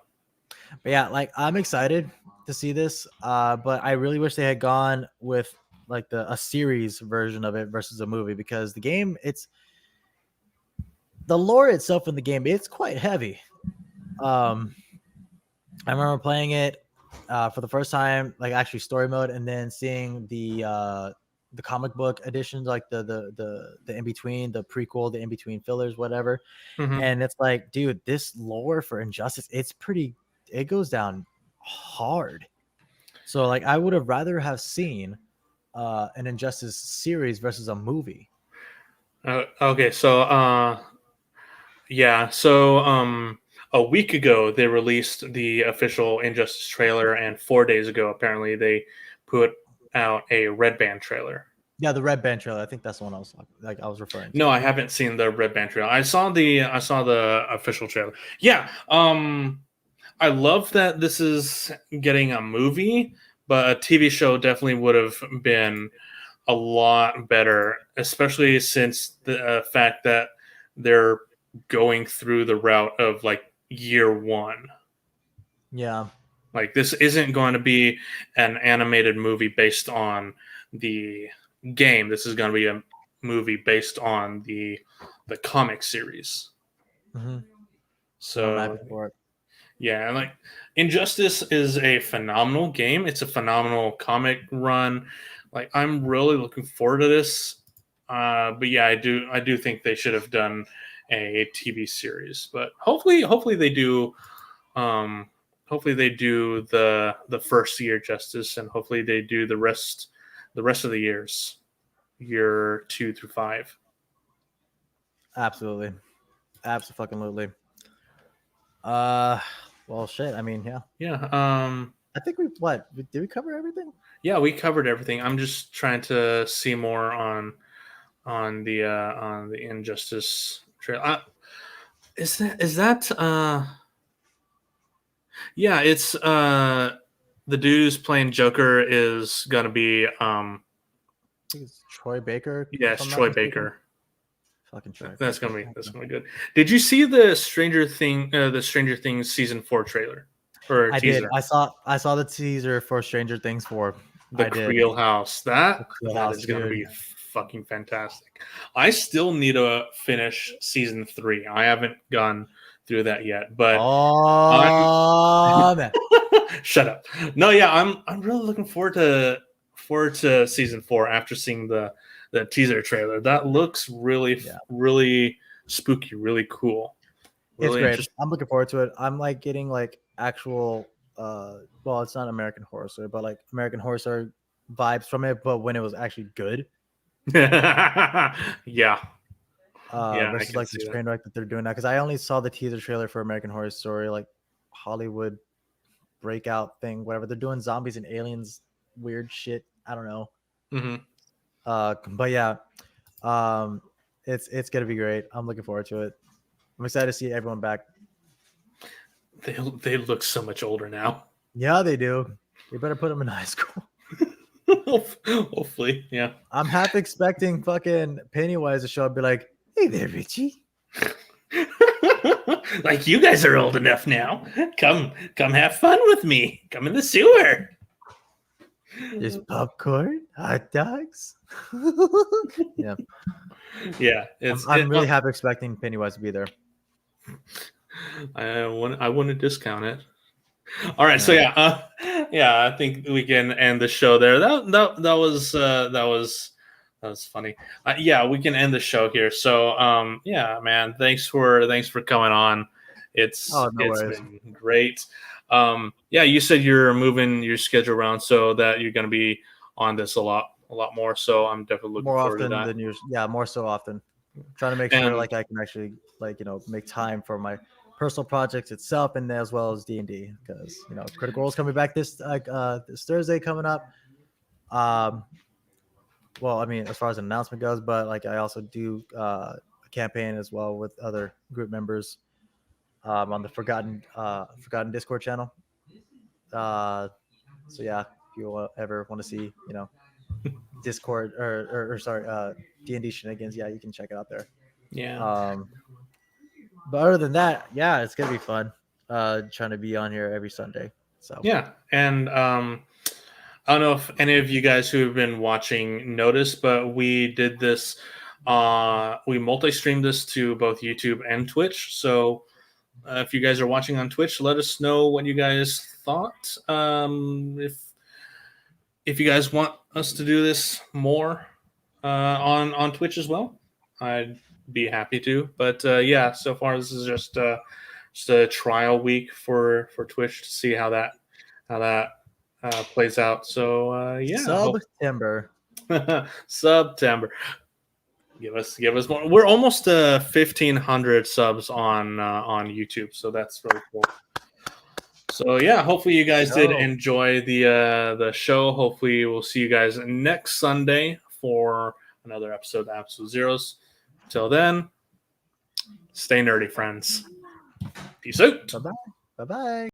But yeah, like I'm excited to see this. But I really wish they had gone with like a series version of it versus a movie, because the game, the lore itself in the game, it's quite heavy. I remember playing it for the first time, like actually story mode, and then seeing the comic book editions, like the in between, the prequel, the in between fillers, whatever. Mm-hmm. And it's like, dude, this lore for Injustice, it goes down hard. So like I would have rather have seen an Injustice series versus a movie. Okay, so yeah, so a week ago they released the official Injustice trailer, and 4 days ago apparently they put out a Red Band trailer. Yeah, the Red Band trailer. I think that's the one I was referring to. No, I haven't seen the Red Band trailer. I saw the official trailer. Yeah, I love that this is getting a movie, but a TV show definitely would have been a lot better, especially since the fact that they're going through the route of like year one. Yeah. Like this isn't going to be an animated movie based on the game. This is going to be a movie based on the comic series. Mm-hmm. So I'm happy for it. Yeah, and like Injustice is a phenomenal game. It's a phenomenal comic run. Like I'm really looking forward to this. But yeah, I do think they should have done a TV series. But hopefully they do. Hopefully they do the first year Justice, and hopefully they do the rest of the years, year 2 through 5. Absolutely. Well, shit. I mean, yeah. Yeah. I think did we cover everything? Yeah, we covered everything. I'm just trying to see more on the Injustice trailer. Is that yeah, it's the dude who's playing Joker is gonna be It's Troy Baker. yes, Troy Baker. Fucking Troy. That's gonna be good. Did you see the Stranger Things season 4 trailer? Or I teaser? did. I saw the teaser for Stranger Things 4. The Creel House. That is going to dude. be fucking fantastic. I still need to finish season 3. I haven't gone through that yet, but shut up. No, yeah, I'm really looking forward to season 4 after seeing the teaser trailer. That looks really spooky, really cool. Really it's great. I'm looking forward to it. I'm like getting like actual well, it's not American Horror Story, but like American Horror Story vibes from it, but when it was actually good. Yeah. Yeah, I versus can like the see that. train wreck that they're doing now. Because I only saw the teaser trailer for American Horror Story, like Hollywood breakout thing, whatever. They're doing zombies and aliens, weird shit. I don't know. But yeah, it's gonna be great. I'm looking forward to it. I'm excited to see everyone back. They look so much older now. Yeah, they do. They better put them in high school. Hopefully, yeah. I'm half expecting fucking Pennywise to show up and be like, "Hey there, Richie. Like, you guys are old enough now. Come have fun with me. Come in the sewer. There's popcorn, hot dogs." Yeah, Yeah, I'm really half expecting Pennywise to be there. I wouldn't discount it. All right, so yeah, I think we can end the show there. That was funny. Yeah, we can end the show here. So yeah, man, thanks for coming on. It's been great. Yeah, you said you're moving your schedule around so that you're going to be on this a lot more. So I'm definitely looking forward to that. Than usual. Yeah, more so often. Trying to make sure like I can actually make time for my personal projects itself and as well as D&D, because Critical Role's coming back this Thursday coming up. Well, I mean, as far as an announcement goes, but like I also do a campaign as well with other group members on the Forgotten Discord channel. So yeah, if you ever want to see Discord or sorry D&D shenanigans, yeah, you can check it out there. Yeah. But other than that, yeah, it's gonna be fun. Trying to be on here every Sunday. So yeah, and I don't know if any of you guys who have been watching noticed, but we did this. We multi-streamed this to both YouTube and Twitch. So if you guys are watching on Twitch, let us know what you guys thought. If you guys want us to do this more on Twitch as well, I'd be happy to. But yeah, so far this is just a trial week for Twitch to see how that plays out. So yeah, September. Give us more. We're almost 1,500 subs on YouTube, so that's really cool. So yeah, hopefully you guys did enjoy the show. Hopefully we'll see you guys next Sunday for another episode of Absolute Zeros. Till then, stay nerdy, friends. Peace out. Bye bye.